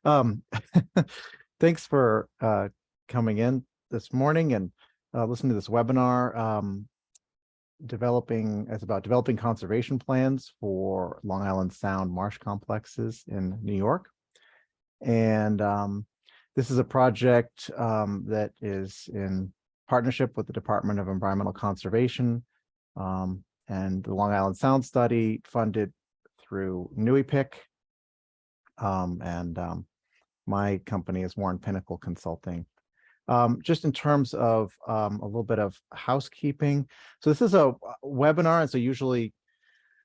Um, thanks for coming in this morning and listening to this webinar. It's about developing conservation plans for Long Island Sound marsh complexes in New York. And this is a project that is in partnership with the Department of Environmental Conservation and the Long Island Sound Study, funded through NEIWPCC. My company is Warren Pinnacle Consulting. Just in terms of a little bit of housekeeping. So this is a webinar, and so usually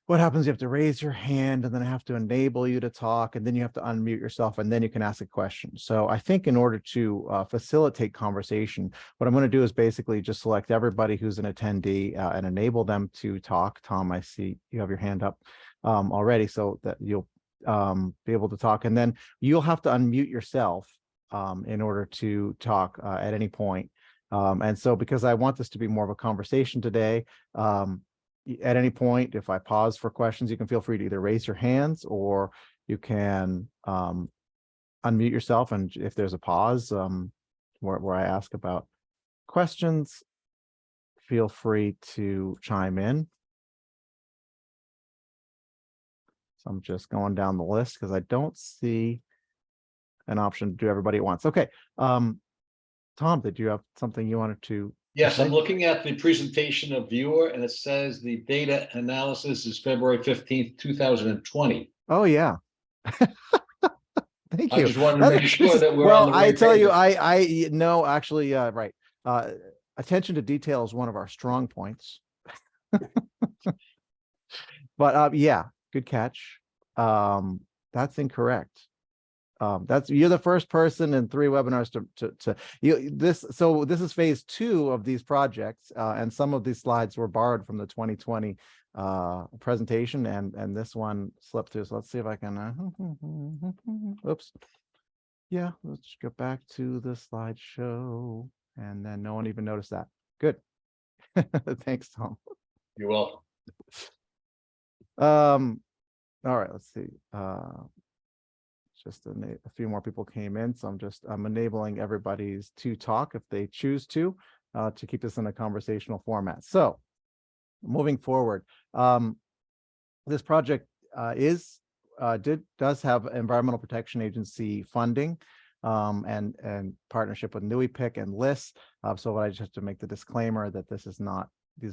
what happens, you have to raise your hand and then I have to enable you to talk, and then you have to unmute yourself, and then you can ask a question. So I think in order to facilitate conversation, what I'm going to do is basically just select everybody who's an attendee and enable them to talk. Tom, I see you have your hand up already, so that you'll be able to talk, and then you'll have to unmute yourself in order to talk at any point. And so because I want this to be more of a conversation today, at any point, if I pause for questions, you can feel free to either raise your hands or you can unmute yourself. And if there's a pause where I ask about questions, feel free to chime in. So I'm just going down the list because I don't see an option to do everybody at once. Okay. Tom, did you have something you wanted to? Yes, I'm looking at the presentation of Viewer, and it says the data analysis is February 15th, 2020. Oh, yeah. Thank you. I just wanted to make sure that we're on the right I tell page. you, I no, actually, right. Attention to detail is one of our strong points. But yeah, good catch. That's incorrect. You're the first person in 3 webinars so this is phase 2 of these projects, and some of these slides were borrowed from the 2020 presentation, and this one slipped through. So let's see if I can oops. Yeah, let's go back to the slideshow, and then no one even noticed that. Good. Thanks, Tom. You're welcome. All right, let's see. Just a few more people came in, so I'm enabling everybody's to talk if they choose to keep this in a conversational format. So moving forward, this project does have Environmental Protection Agency funding and partnership with NEIWPCC and LIS. So I just have to make the disclaimer that these are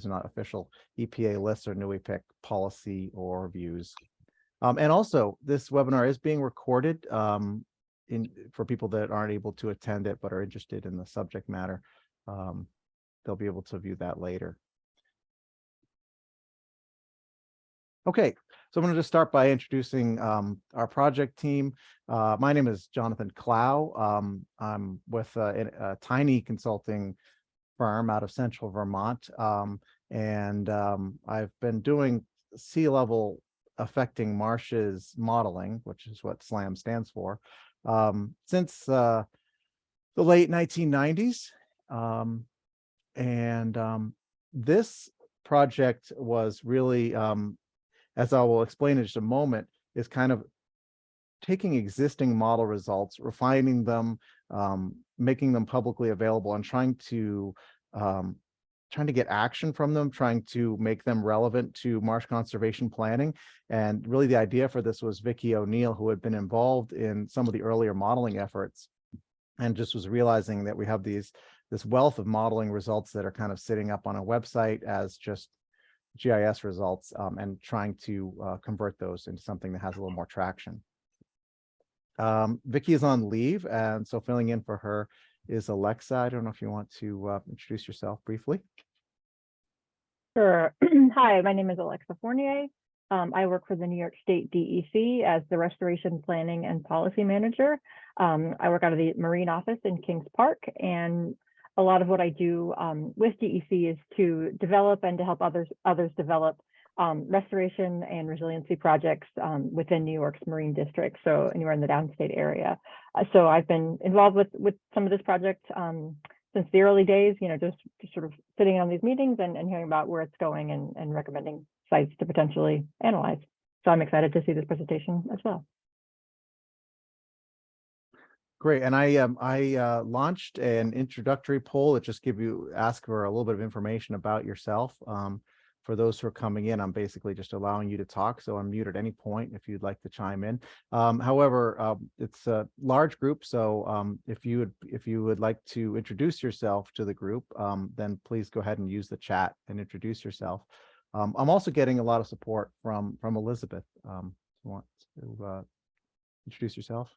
not official EPA, LIS, or NEIWPCC policy or views. And also, this webinar is being recorded for people that aren't able to attend it but are interested in the subject matter. They'll be able to view that later. Okay, so I'm going to just start by introducing our project team. My name is Jonathan Clow. I'm with a tiny consulting firm out of central Vermont, and I've been doing sea level affecting marshes modeling, which is what SLAM stands for, since the late 1990s. This project was really, as I will explain in just a moment, is kind of taking existing model results, refining them, making them publicly available, and trying to get action from them, trying to make them relevant to marsh conservation planning. And really the idea for this was Vicki O'Neill, who had been involved in some of the earlier modeling efforts and just was realizing that we have this wealth of modeling results that are kind of sitting up on a website as just GIS results, and trying to convert those into something that has a little more traction. Vicki is on leave, and so filling in for her is Alexa. I don't know if you want to introduce yourself briefly. Sure. Hi, my name is Alexa Fournier. I work for the New York State DEC as the Restoration Planning and Policy Manager. I work out of the Marine Office in Kings Park, and a lot of what I do with DEC is to develop and to help others develop restoration and resiliency projects within New York's marine district, so anywhere in the downstate area. So I've been involved with some of this project since the early days, just sort of sitting on these meetings and hearing about where it's going and recommending sites to potentially analyze. So I'm excited to see this presentation as well. Great. And I launched an introductory poll that just ask for a little bit of information about yourself. For those who are coming in, I'm basically just allowing you to talk. So unmute at any point if you'd like to chime in. However, it's a large group. So if you would like to introduce yourself to the group, then please go ahead and use the chat and introduce yourself. I'm also getting a lot of support from Elizabeth. You want to introduce yourself?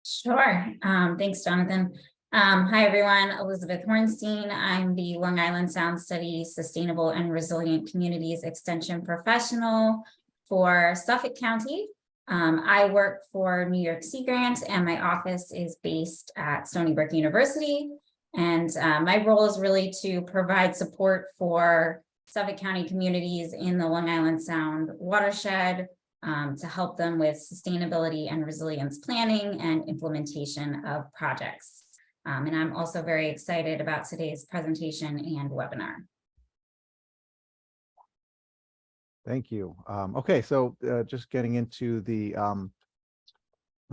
Sure. Thanks, Jonathan. Hi, everyone. Elizabeth Hornstein. I'm the Long Island Sound Studies Sustainable and Resilient Communities Extension Professional for Suffolk County. I work for New York Sea Grant, and my office is based at Stony Brook University. And my role is really to provide support for Suffolk County communities in the Long Island Sound watershed, to help them with sustainability and resilience planning and implementation of projects. And I'm also very excited about today's presentation and webinar. Thank you. Okay, so just getting into the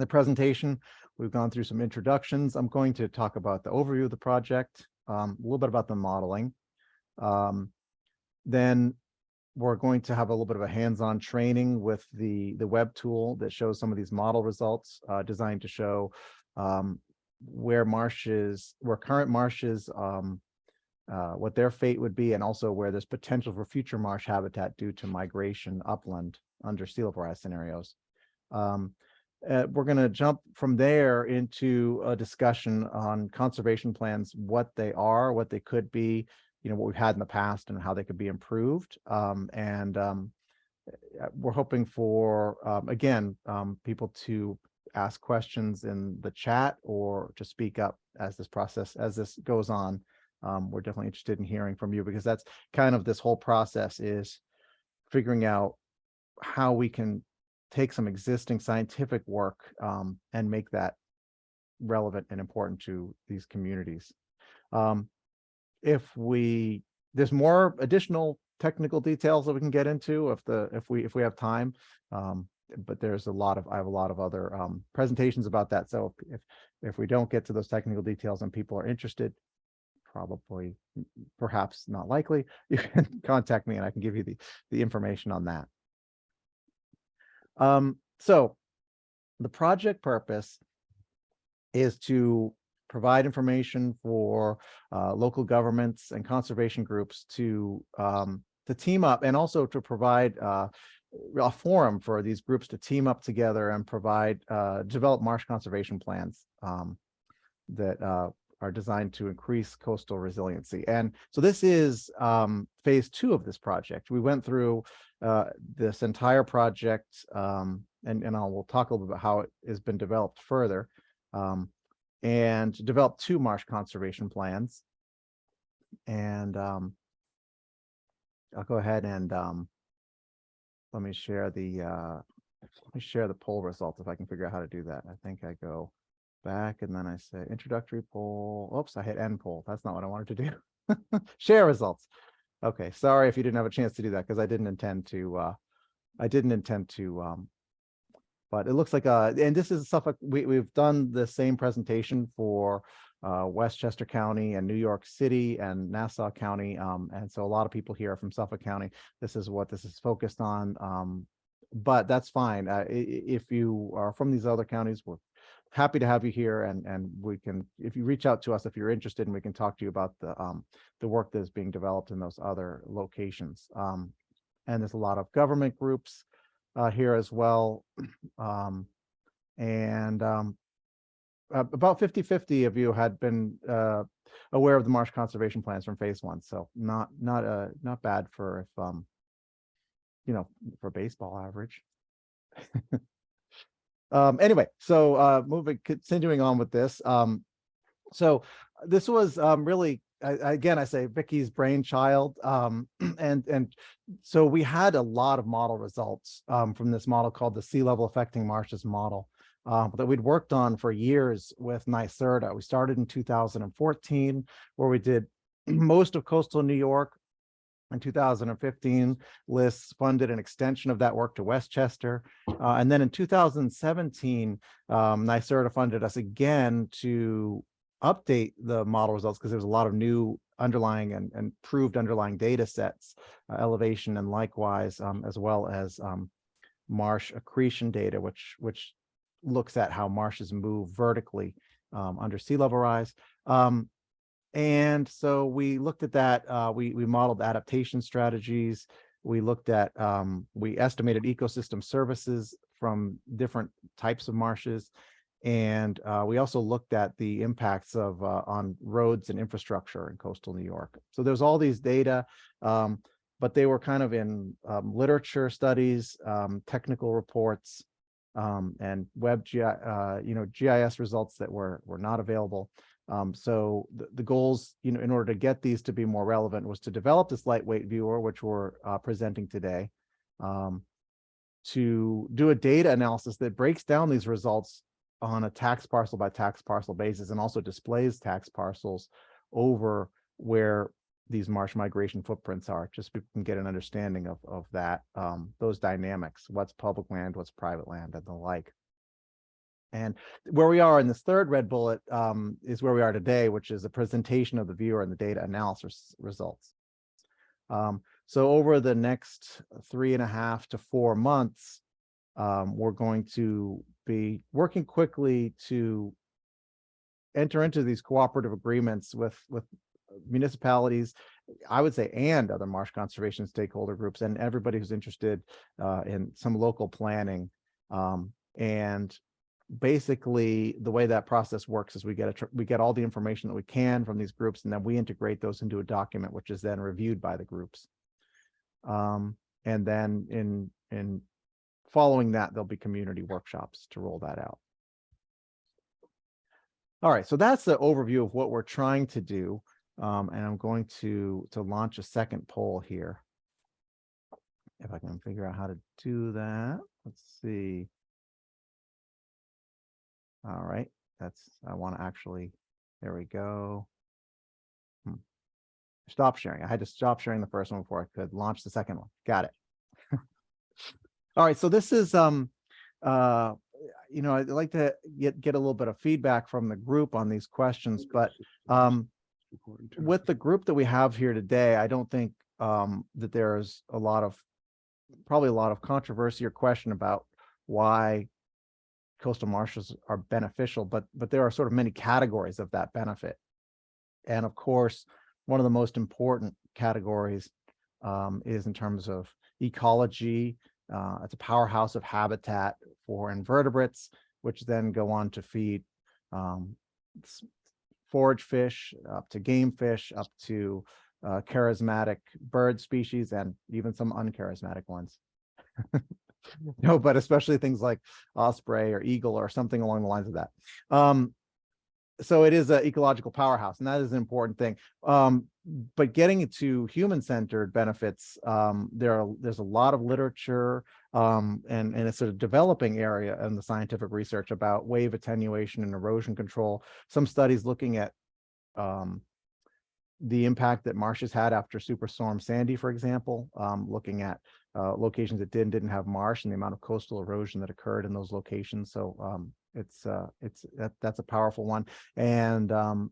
presentation, we've gone through some introductions. I'm going to talk about the overview of the project, a little bit about the modeling. Then we're going to have a little bit of a hands-on training with the web tool that shows some of these model results, designed to show where current marshes, what their fate would be, and also where there's potential for future marsh habitat due to migration upland under sea level rise scenarios. We're going to jump from there into a discussion on conservation plans, what they are, what they could be, what we've had in the past and how they could be improved. We're hoping for, again, people to ask questions in the chat or to speak up as this goes on. We're definitely interested in hearing from you, because that's kind of this whole process, is figuring out how we can take some existing scientific work and make that relevant and important to these communities. There's more additional technical details that we can get into if we have time, but I have a lot of other presentations about that. So if we don't get to those technical details and people are interested, perhaps not likely, you can contact me and I can give you the information on that. So the project purpose is to provide information for local governments and conservation groups to team up, and also to provide a forum for these groups to team up together and develop marsh conservation plans that are designed to increase coastal resiliency. And so this is phase 2 of this project. We went through this entire project, and we'll talk a little bit about how it has been developed further. And developed 2 marsh conservation plans. And I'll go ahead and let me share the poll results if I can figure out how to do that. I think I go back and then I say introductory poll. Oops, I hit end poll. That's not what I wanted to do. Share results. Okay, sorry if you didn't have a chance to do that, because I didn't intend to. But it looks like, and this is Suffolk. We've done the same presentation for Westchester County and New York City and Nassau County. And so a lot of people here are from Suffolk County. This is what this is focused on. But that's fine. If you are from these other counties, we're happy to have you here. And we can, if you reach out to us, if you're interested, and we can talk to you about the work that is being developed in those other locations. And there's a lot of government groups here as well. About 50-50 of you had been aware of the marsh conservation plans from phase 1. So not bad for for baseball average. Anyway, so continuing on with this. So this was really, again, I say Vicky's brainchild. And so we had a lot of model results from this model called the Sea Level Affecting Marshes model that we'd worked on for years with NYSERDA. We started in 2014, where we did most of coastal New York, In 2015, lists funded an extension of that work to Westchester. And then in 2017, NYSERDA funded us again to update the model results because there's a lot of new underlying and proved underlying data sets, elevation and likewise, as well as marsh accretion data, which looks at how marshes move vertically under sea level rise. And so we looked at that. We modeled adaptation strategies. We looked at, we estimated ecosystem services from different types of marshes. And we also looked at the impacts of on roads and infrastructure in coastal New York. So there's all these data, but they were kind of in literature studies, technical reports, and web-GIS results that were not available. So the goals, in order to get these to be more relevant, was to develop this lightweight viewer, which we're presenting today, to do a data analysis that breaks down these results on a tax parcel by tax parcel basis, and also displays tax parcels over where these marsh migration footprints are, just so people can get an understanding of that, those dynamics, what's public land, what's private land, and the like. And where we are in this third red bullet is where we are today, which is a presentation of the viewer and the data analysis results. So over the next 3.5 to 4 months, we're going to be working quickly to enter into these cooperative agreements with municipalities, I would say, and other marsh conservation stakeholder groups, and everybody who's interested in some local planning. And basically, the way that process works is we get all the information that we can from these groups, and then we integrate those into a document, which is then reviewed by the groups. And then in following that, there'll be community workshops to roll that out. All right, so that's the overview of what we're trying to do. And I'm going to launch a second poll here. If I can figure out how to do that. Let's see. All right, I want to actually, there we go. Stop sharing. I had to stop sharing the first one before I could launch the second one. Got it. All right, so this is, I'd like to get a little bit of feedback from the group on these questions, but with the group that we have here today, I don't think that there's probably a lot of controversy or question about why coastal marshes are beneficial, but there are sort of many categories of that benefit. And of course, one of the most important categories is in terms of ecology. It's a powerhouse of habitat for invertebrates, which then go on to feed forage fish, up to game fish, up to charismatic bird species, and even some uncharismatic ones. No, but especially things like osprey or eagle or something along the lines of that. So it is an ecological powerhouse, and that is an important thing. But getting to human-centered benefits, there's a lot of literature, and it's a developing area in the scientific research about wave attenuation and erosion control. Some studies looking at the impact that marshes had after Superstorm Sandy, for example, looking at locations that didn't have marsh and the amount of coastal erosion that occurred in those locations. So that's a powerful one. And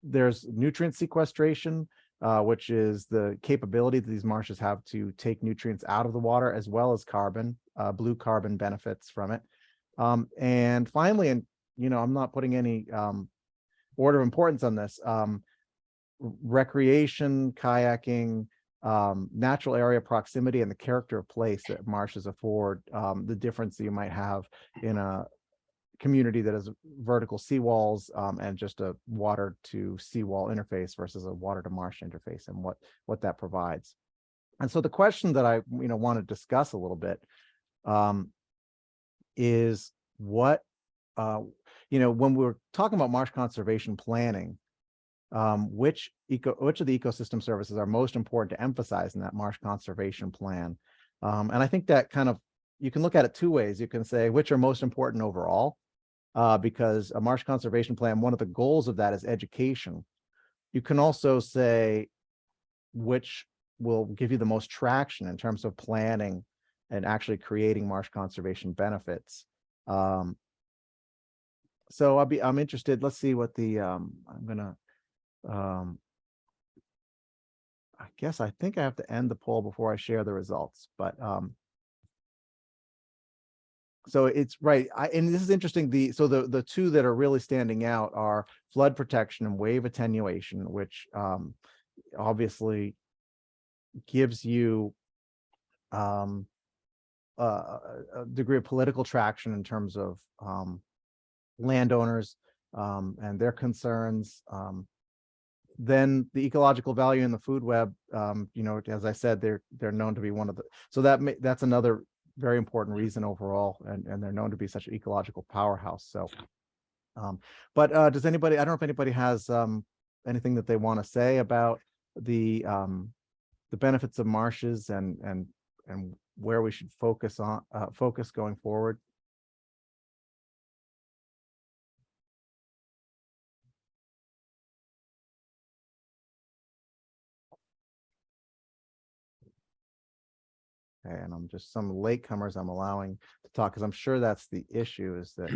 there's nutrient sequestration, which is the capability that these marshes have to take nutrients out of the water, as well as carbon, blue carbon benefits from it. And finally, and I'm not putting any order of importance on this, recreation, kayaking, natural area proximity, and the character of place that marshes afford, the difference that you might have in a community that has vertical seawalls and just a water to seawall interface versus a water to marsh interface, and what that provides. And so the question that I want to discuss a little bit is what when we're talking about marsh conservation planning, which of the ecosystem services are most important to emphasize in that marsh conservation plan? And I think that you can look at it two ways. You can say which are most important overall, because a marsh conservation plan, one of the goals of that is education. You can also say which will give you the most traction in terms of planning and actually creating marsh conservation benefits. So I'm interested. Let's see what the I think I have to end the poll before I share the results, but so it's right. And this is interesting. The two that are really standing out are flood protection and wave attenuation, which obviously gives you a degree of political traction in terms of landowners and their concerns. Then the ecological value in the food web, you know, as I said, they're known to be one of the, so that's another very important reason overall, and they're known to be such an ecological powerhouse. So, but does anybody, I don't know if anybody has anything that they want to say about the benefits of marshes and where we should focus going forward. Okay, and I'm just some latecomers I'm allowing to talk, because I'm sure that's the issue, is that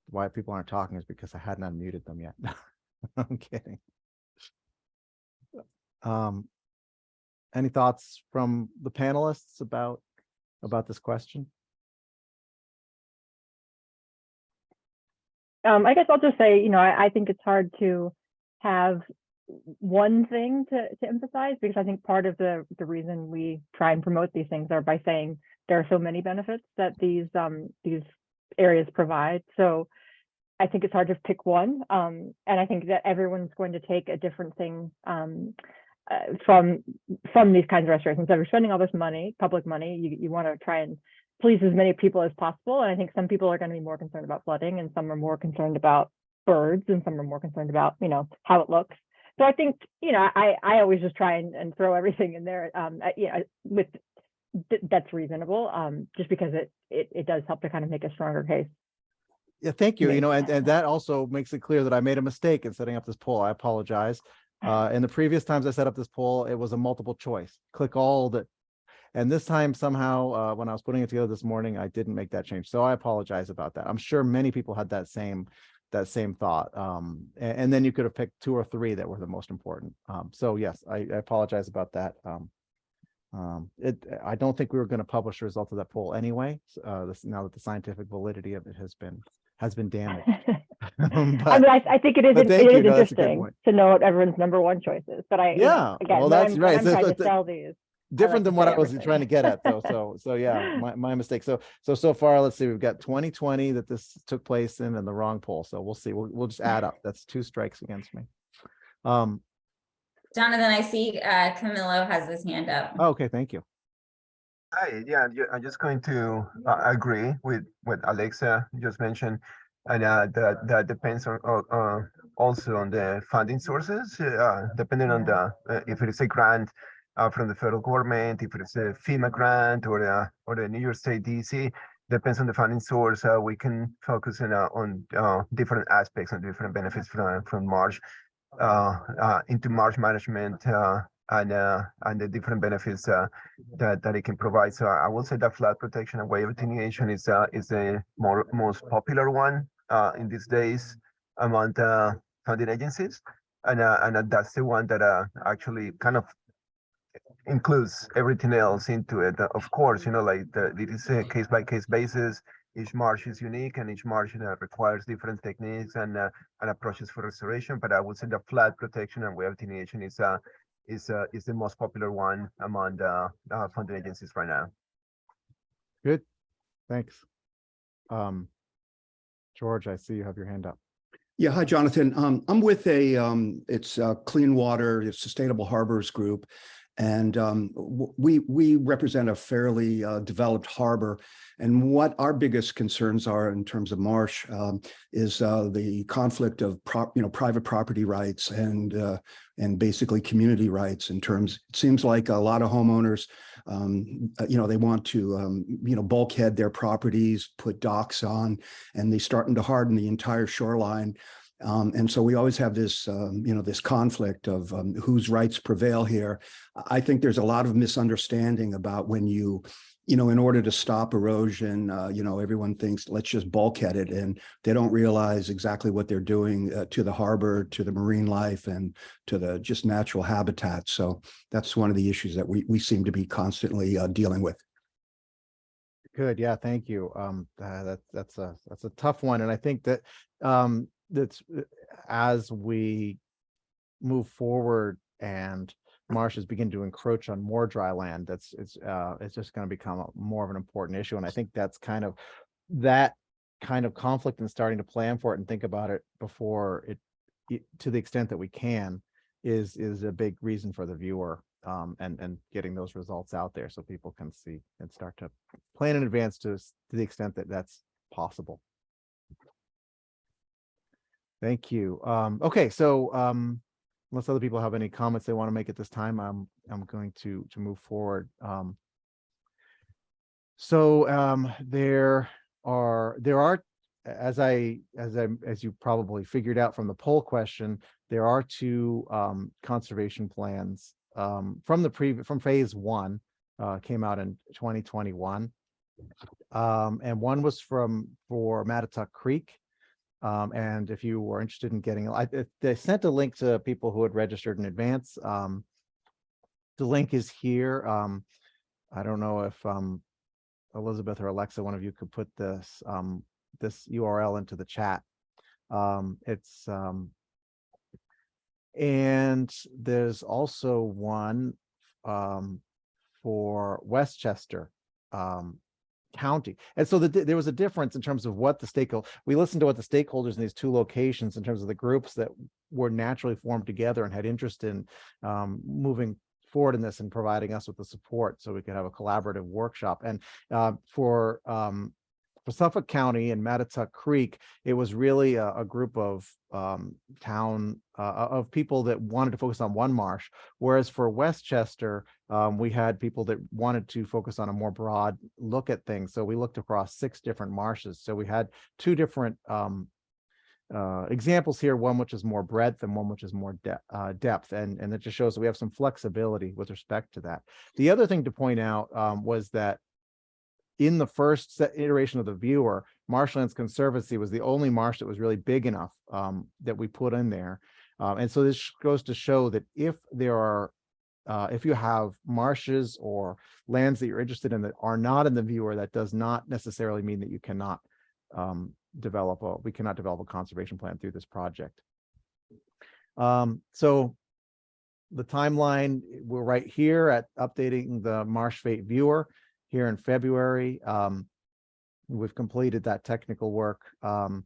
why people aren't talking is because I hadn't unmuted them yet. I'm kidding. Any thoughts from the panelists about this question? I guess I'll just say, you know, I think it's hard to have one thing to emphasize, because I think part of the reason we try and promote these things are by saying there are so many benefits that these areas provide. So I think it's hard to pick one, and I think that everyone's going to take a different thing from these kinds of restorations. So if you're spending all this money, public money, you want to try and please as many people as possible. And I think some people are going to be more concerned about flooding, and some are more concerned about birds, and some are more concerned about, you know, how it looks. So I think, you know, I always just try and throw everything in there, you know, that's reasonable, just because it does help to kind of make a stronger case. Yeah, thank you. You know, and that also makes it clear that I made a mistake in setting up this poll. I apologize. In the previous times I set up this poll, it was a multiple choice. Click all that. And this time, somehow, when I was putting it together this morning, I didn't make that change. So I apologize about that. I'm sure many people had that same thought. And then you could have picked 2 or 3 that were the most important. So yes, I apologize about that. I don't think we were going to publish the result of that poll anyway. Now that the scientific validity of it has been damaged. I mean, I think it is interesting to know what everyone's #1 choice is. But yeah, you know, again, well, that's right. I'm trying to sell these. Different than what I was trying to get at, though. So yeah, my mistake. So far, let's see, we've got 2020 that this took place in, and the wrong poll. So we'll see. We'll just add up. That's 2 strikes against me. Jonathan, I see Camilo has his hand up. Oh, okay, thank you. Hi, yeah, I'm just going to agree with what Alexa just mentioned, and that depends on also on the funding sources, depending on the if it is a grant from the federal government, if it's a FEMA grant or the New York State DC, depends on the funding source. We can focus on different aspects and different benefits from marsh into marsh management. And the different benefits that it can provide. So I will say that flood protection and wave attenuation is the most popular one in these days among the funding agencies, and that's the one that actually kind of includes everything else into it. Of course, you know, like it is a case by case basis. Each marsh is unique, and each marsh requires different techniques and approaches for restoration. But I would say the flood protection and wave attenuation is the most popular one among the funding agencies right now. Good, thanks. George, I see you have your hand up. Yeah, hi, Jonathan. I'm with it's Clean Water, Sustainable Harbors Group, and we represent a fairly developed harbor. And what our biggest concerns are in terms of marsh is the conflict of private property rights and basically community rights. In terms, it seems like a lot of homeowners, they want to bulkhead their properties, put docks on, and they're starting to harden the entire shoreline. And so we always have this, this conflict of whose rights prevail here. I think there's a lot of misunderstanding about when in order to stop erosion, everyone thinks let's just bulkhead it, and they don't realize exactly what they're doing to the harbor, to the marine life, and to the just natural habitat. So that's one of the issues that we seem to be constantly dealing with. Good. Yeah. Thank you. That's a tough one. And I think that that's as we move forward and marshes begin to encroach on more dry land, it's just going to become more of an important issue. And I think that's kind of that kind of conflict and starting to plan for it and think about it before it to the extent that we can is a big reason for the viewer, and getting those results out there so people can see and start to plan in advance to the extent that that's possible. Thank you. Okay, so unless other people have any comments they want to make at this time, I'm going to move forward. There are as you probably figured out from the poll question, there are two conservation plans from phase one, came out in 2021, and one was for Mattatuck Creek. And if you were interested in getting, they sent a link to people who had registered in advance. The link is here. I don't know if Elizabeth or Alexa, one of you could put this URL into the chat. And there's also one for Westchester County. And so there was a difference in terms of what we listened to what the stakeholders in these two locations, in terms of the groups that were naturally formed together and had interest in moving forward in this and providing us with the support so we could have a collaborative workshop. And for Suffolk County and Mattatuck Creek, it was really a group of of people that wanted to focus on one marsh, whereas for Westchester, we had people that wanted to focus on a more broad look at things. So we looked across 6 different marshes. So we had 2 different examples here, one which is more breadth and one which is more depth, and it just shows that we have some flexibility with respect to that. The other thing to point out was that in the first iteration of the viewer, Marshlands Conservancy was the only marsh that was really big enough that we put in there. And so this goes to show that if you have marshes or lands that you're interested in that are not in the viewer, that does not necessarily mean that you cannot develop a conservation plan through this project. So the timeline, we're right here at updating the Marsh Fate Viewer here in February. We've completed that technical work. And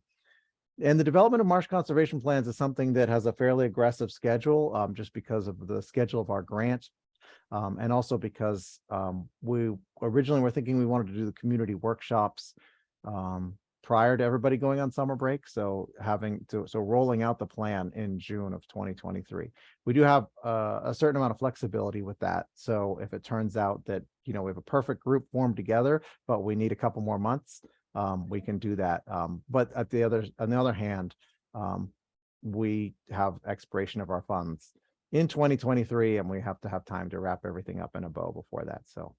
the development of marsh conservation plans is something that has a fairly aggressive schedule, just because of the schedule of our grant. And also because we originally were thinking we wanted to do the community workshops prior to everybody going on summer break. So rolling out the plan in June of 2023. We do have a certain amount of flexibility with that. So if it turns out that, we have a perfect group formed together, but we need a couple more months, we can do that. But on the other hand, we have expiration of our funds in 2023, and we have to have time to wrap everything up in a bow before that. So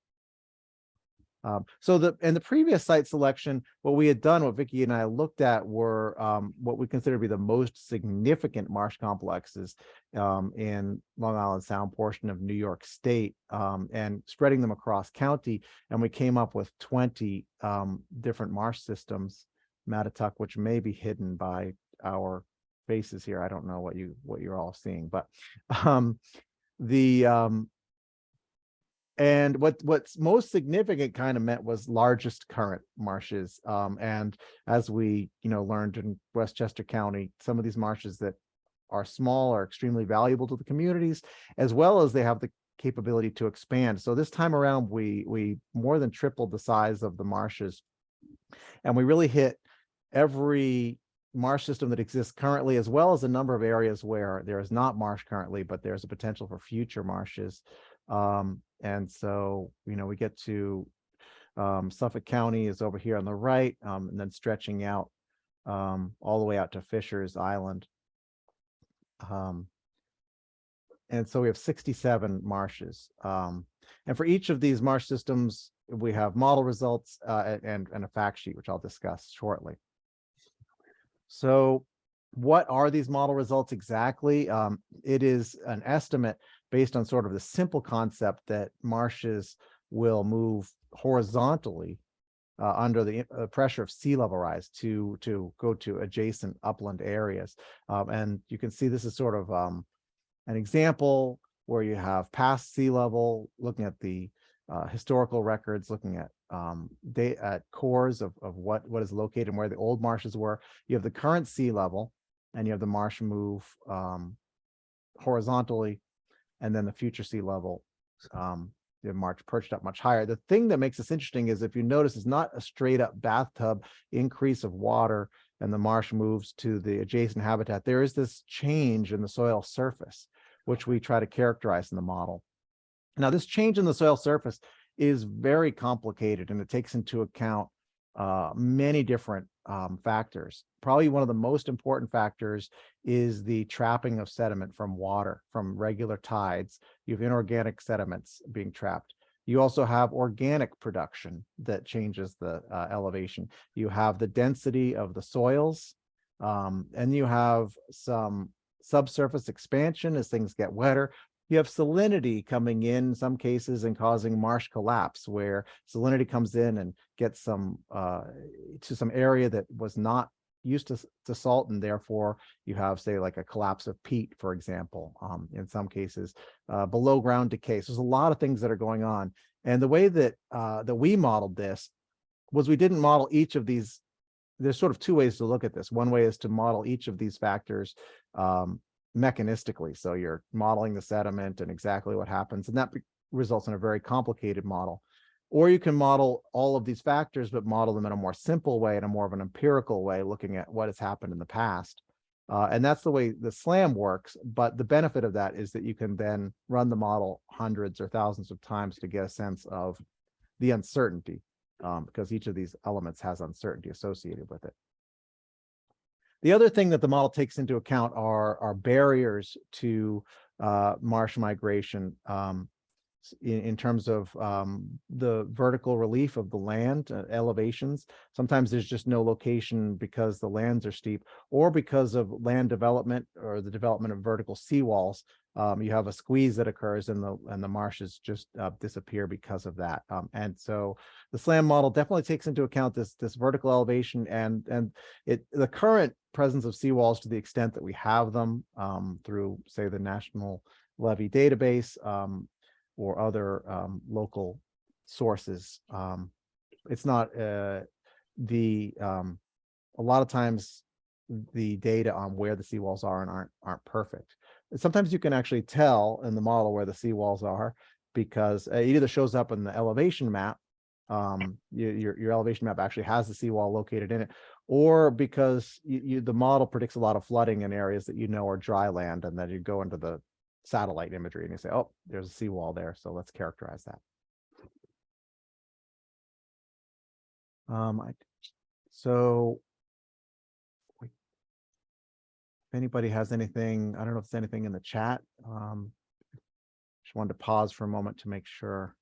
in the previous site selection, what we had done, what Vicki and I looked at were what we consider to be the most significant marsh complexes in Long Island Sound portion of New York State, and spreading them across county. And we came up with 20 different marsh systems, Mattatuck, which may be hidden by our faces here. I don't know what you're all seeing, but and what's most significant kind of meant was largest current marshes. And as we learned in Westchester County, some of these marshes that are small are extremely valuable to the communities, as well as they have the capability to expand. So this time around, we more than tripled the size of the marshes, and we really hit every marsh system that exists currently, as well as a number of areas where there is not marsh currently, but there's a potential for future marshes. And so, we get to Suffolk County is over here on the right, and then stretching out all the way out to Fisher's Island. And so we have 67 marshes. And for each of these marsh systems, we have model results and a fact sheet, which I'll discuss shortly. So what are these model results exactly? It is an estimate based on sort of the simple concept that marshes will move horizontally under the pressure of sea level rise to go to adjacent upland areas. And you can see this is sort of an example where you have past sea level, looking at the historical records, looking at cores of what is located and where the old marshes were. You have the current sea level, and you have the marsh move horizontally, and then the future sea level, the marsh perched up much higher. The thing that makes this interesting is, if you notice, it's not a straight up bathtub increase of water and the marsh moves to the adjacent habitat. There is this change in the soil surface, which we try to characterize in the model. Now, this change in the soil surface is very complicated, and it takes into account many different factors. Probably one of the most important factors is the trapping of sediment from water, from regular tides. You have inorganic sediments being trapped. You also have organic production that changes the elevation. You have the density of the soils, and you have some subsurface expansion as things get wetter. You have salinity coming in some cases and causing marsh collapse, where salinity comes in and gets some to some area that was not used to salt, and therefore you have, say, like a collapse of peat, for example, in some cases, below ground decay. So there's a lot of things that are going on. And the way that that we modeled this was, we didn't model each of these. There's sort of two ways to look at this. One way is to model each of these factors mechanistically. So you're modeling the sediment and exactly what happens, and that results in a very complicated model. Or you can model all of these factors, but model them in a more simple way, in a more of an empirical way, looking at what has happened in the past. And that's the way the SLAM works. But the benefit of that is that you can then run the model hundreds or thousands of times to get a sense of the uncertainty, because each of these elements has uncertainty associated with it. The other thing that the model takes into account are barriers to marsh migration, in terms of the vertical relief of the land, elevations. Sometimes there's just no location because the lands are steep, or because of land development or the development of vertical seawalls. You have a squeeze that occurs, and the marshes just disappear because of that. And so the SLAM model definitely takes into account this vertical elevation and the current presence of seawalls, to the extent that we have them through, say, the National Levee database, or other local sources. It's not a lot of times the data on where the seawalls are and aren't perfect. And sometimes you can actually tell in the model where the seawalls are, because it either shows up in the elevation map, your elevation map actually has the seawall located in it, or because the model predicts a lot of flooding in areas that are dry land, and then you go into the satellite imagery and you say, oh, there's a seawall there, so let's characterize that. So if anybody has anything, I don't know if there's anything in the chat. Just wanted to pause for a moment to make sure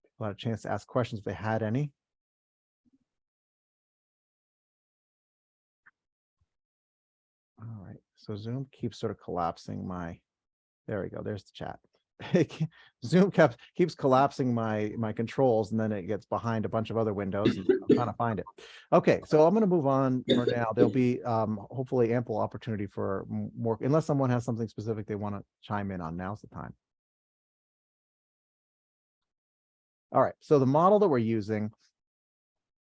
people had a chance to ask questions if they had any. All right, so Zoom keeps sort of collapsing my, there we go, there's the chat. Zoom keeps collapsing my controls, and then it gets behind a bunch of other windows, and I'm trying to find it. Okay, so I'm going to move on for now. There'll be hopefully ample opportunity for more, unless someone has something specific they want to chime in on. Now's the time. All right, so the model that we're using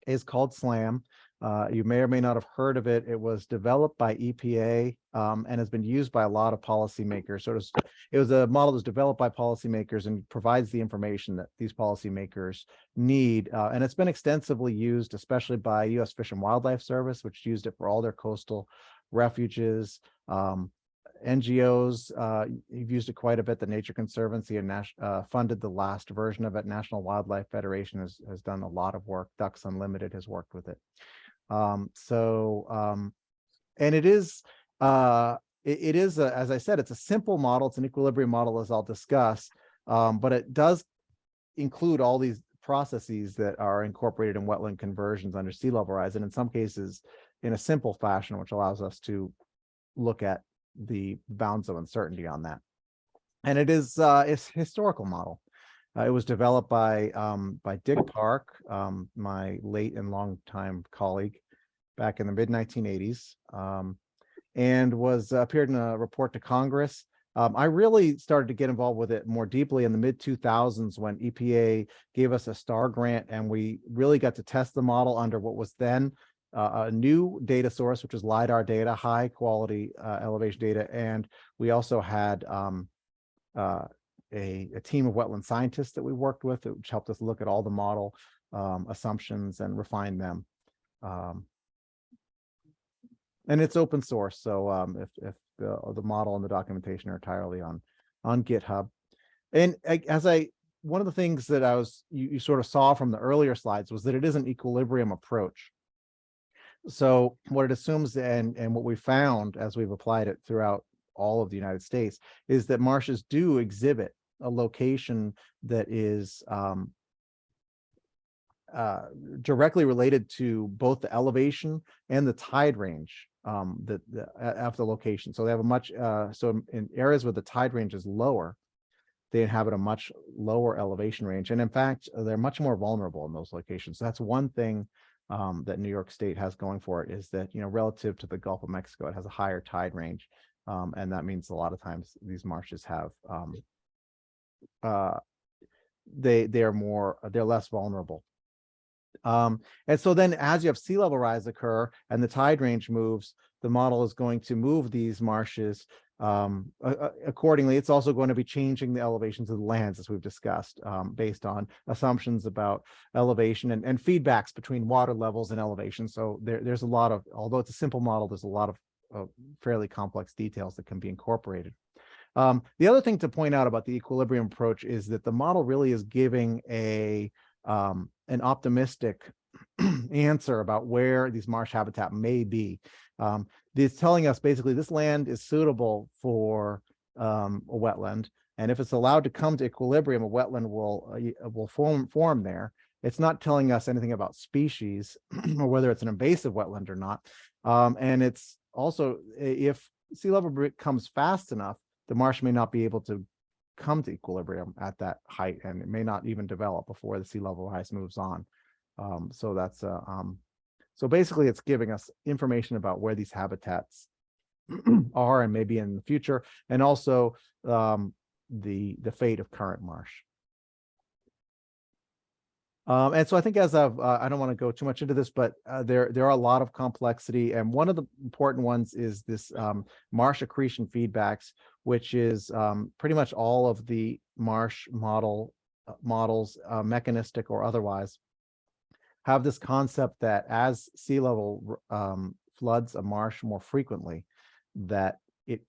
is called SLAM. You may or may not have heard of it. It was developed by EPA and has been used by a lot of policymakers. It was a model that was developed by policymakers and provides the information that these policymakers need. And it's been extensively used, especially by U.S. Fish and Wildlife Service, which used it for all their coastal refuges. NGOs have used it quite a bit. The Nature Conservancy and funded the last version of it. National Wildlife Federation has done a lot of work. Ducks Unlimited has worked with it. And it is, as I said, it's a simple model. It's an equilibrium model, as I'll discuss, but it does include all these processes that are incorporated in wetland conversions under sea level rise, and in some cases in a simple fashion, which allows us to look at the bounds of uncertainty on that. And it is it's a historical model. It was developed by Dick Park, my late and longtime colleague, back in the mid 1980s, and was appeared in a report to Congress. I really started to get involved with it more deeply in the mid 2000s when EPA gave us a STAR grant, and we really got to test the model under what was then a new data source, which was LiDAR data, high quality elevation data. And we also had a team of wetland scientists that we worked with, which helped us look at all the model assumptions and refine them. And it's open source, so if the model and the documentation are entirely on GitHub. And one of the things that you sort of saw from the earlier slides was that it is an equilibrium approach. So what it assumes, and what we found as we've applied it throughout all of the United States, is that marshes do exhibit a location that is directly related to both the elevation and the tide range of the location. So they have a much so in areas where the tide range is lower, they inhabit a much lower elevation range, and in fact they're much more vulnerable in those locations. So that's one thing that New York State has going for it, is that, you know, relative to the Gulf of Mexico, it has a higher tide range, and that means a lot of times these marshes have they're less vulnerable. And so then as you have sea level rise occur and the tide range moves, the model is going to move these marshes accordingly. It's also going to be changing the elevations of the lands, as we've discussed, based on assumptions about elevation and feedbacks between water levels and elevation. So there's a lot of, although it's a simple model, there's a lot of fairly complex details that can be incorporated. The other thing to point out about the equilibrium approach is that the model really is giving an optimistic answer about where these marsh habitat may be. It's telling us basically this land is suitable for a wetland, and if it's allowed to come to equilibrium, a wetland will form there. It's not telling us anything about species or whether it's an invasive wetland or not. And it's also, if sea level comes fast enough, the marsh may not be able to come to equilibrium at that height, and it may not even develop before the sea level rise moves on. So that's so basically it's giving us information about where these habitats are and maybe in the future, and also the fate of current marsh. And so I think, as I don't want to go too much into this, but there are a lot of complexity, and one of the important ones is this marsh accretion feedbacks, which is pretty much all of the marsh models, mechanistic or otherwise, have this concept that as sea level floods a marsh more frequently, that it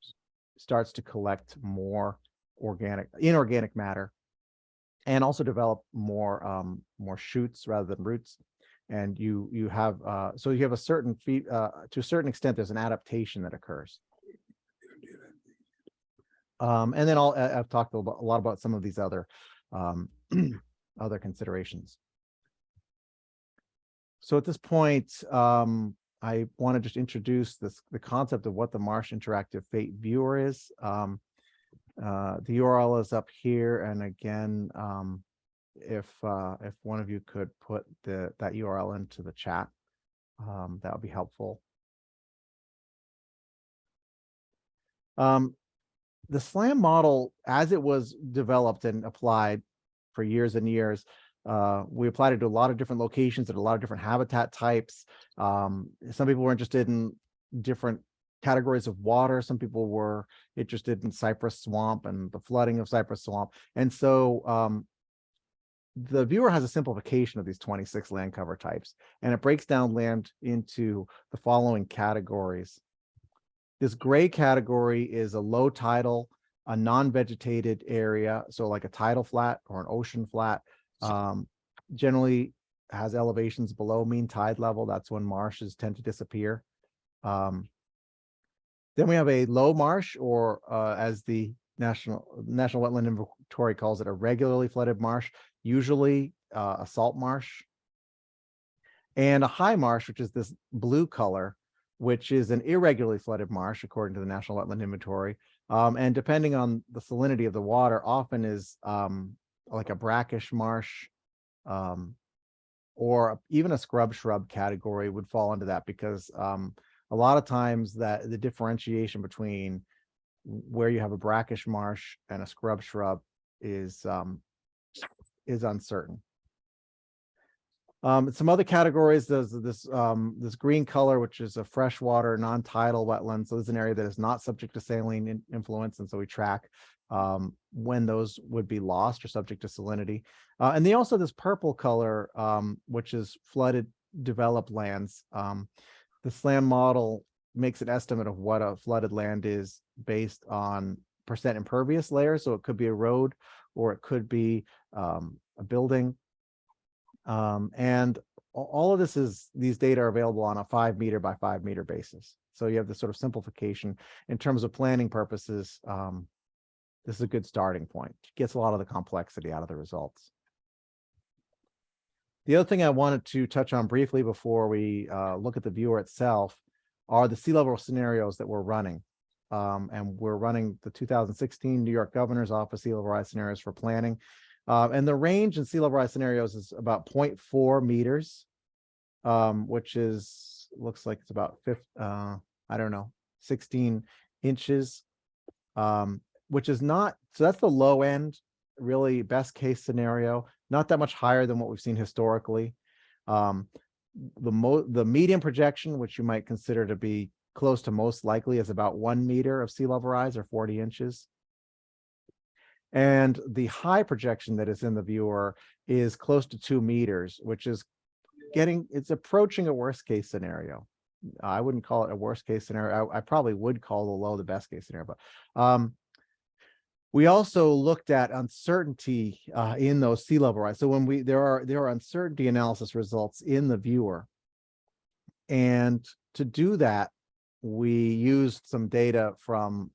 starts to collect more inorganic matter, and also develop more shoots rather than roots. And you have so you have a certain to a certain extent, there's an adaptation that occurs. And then I've talked a lot about some of these other other considerations. So at this point, I want to just introduce the concept of what the Marsh Interactive Fate Viewer is. The URL is up here, and again, if one of you could put that URL into the chat, that would be helpful. The SLAM model, as it was developed and applied for years and years, we applied it to a lot of different locations and a lot of different habitat types. Some people were interested in different categories of water. Some people were interested in cypress swamp and the flooding of cypress swamp. And so the viewer has a simplification of these 26 land cover types, and it breaks down land into the following categories. This gray category is a low tidal, a non-vegetated area, so like a tidal flat or an ocean flat. Generally has elevations below mean tide level, that's when marshes tend to disappear. Then we have a low marsh, or as the National Wetland Inventory calls it, a regularly flooded marsh, usually a salt marsh. And a high marsh, which is this blue color, which is an irregularly flooded marsh, according to the National Wetland Inventory. And depending on the salinity of the water, often is like a brackish marsh, or even a scrub shrub category would fall into that, because a lot of times that the differentiation between where you have a brackish marsh and a scrub shrub is uncertain. Some other categories, there's this green color, which is a freshwater non-tidal wetland. So this is an area that is not subject to saline influence, and so we track when those would be lost or subject to salinity. And they also this purple color, which is flooded developed lands. The SLAM model makes an estimate of what a flooded land is based on percent impervious layer. So it could be a road, or it could be a building. And all of these data are available on a 5 meter by 5 meter basis. So you have this sort of simplification in terms of planning purposes. This is a good starting point. It gets a lot of the complexity out of the results. The other thing I wanted to touch on briefly before we look at the viewer itself are the sea level scenarios that we're running. And we're running the 2016 New York Governor's Office sea level rise scenarios for planning. And the range in sea level rise scenarios is about 0.4 meters, which looks like it's about 16 inches, which is not, so that's the low end, really best case scenario, not that much higher than what we've seen historically. The median projection, which you might consider to be close to most likely, is about 1 meter of sea level rise, or 40 inches. And the high projection that is in the viewer is close to 2 meters, which is it's approaching a worst case scenario. I wouldn't call it a worst case scenario. I probably would call the low the best case scenario, but we also looked at uncertainty in those sea level rise. So when there are uncertainty analysis results in the viewer, and to do that, we used some data from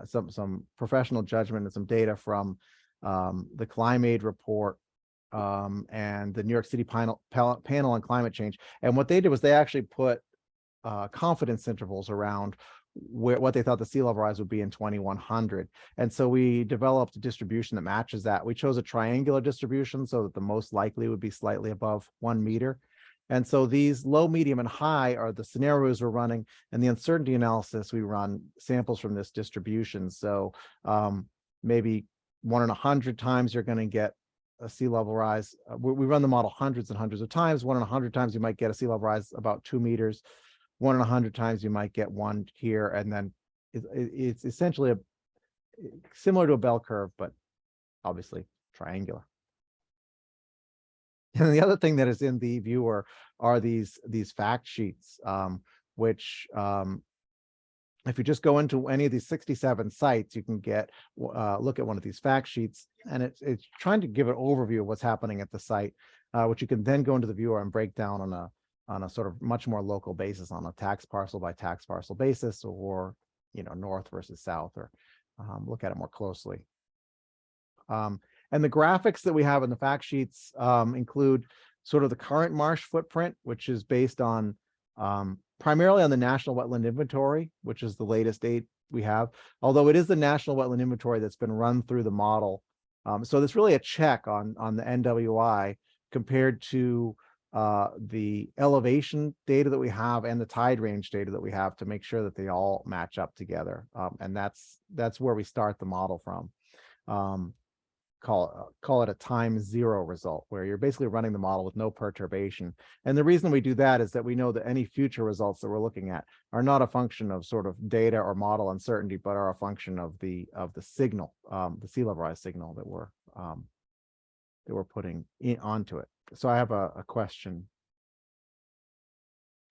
some professional judgment and some data from the Climate report and the New York City panel on climate change. And what they did was they actually put confidence intervals around what they thought the sea level rise would be in 2100. And so we developed a distribution that matches that. We chose a triangular distribution so that the most likely would be slightly above 1 meter. And so these low, medium, and high are the scenarios we're running, and the uncertainty analysis, we run samples from this distribution. So maybe 1 in 100 times you're going to get a sea level rise. We run the model hundreds and hundreds of times. 1 in 100 times you might get a sea level rise about 2 meters. 1 in 100 times you might get one here, and then it's essentially similar to a bell curve, but obviously triangular. And the other thing that is in the viewer are these fact sheets, which if you just go into any of these 67 sites, you can look at one of these fact sheets, and it's trying to give an overview of what's happening at the site, which you can then go into the viewer and break down on a sort of much more local basis, on a tax parcel by tax parcel basis, or north versus south, or look at it more closely. And the graphics that we have in the fact sheets include sort of the current marsh footprint, which is based on primarily on the National Wetland Inventory, which is the latest date we have, although it is the National Wetland Inventory that's been run through the model. So there's really a check on the NWI compared to the elevation data that we have and the tide range data that we have, to make sure that they all match up together. And that's where we start the model from. Call it a time zero result, where you're basically running the model with no perturbation. And the reason we do that is that we know that any future results that we're looking at are not a function of sort of data or model uncertainty, but are a function of the signal, the sea level rise signal that we're putting onto it. So I have a question.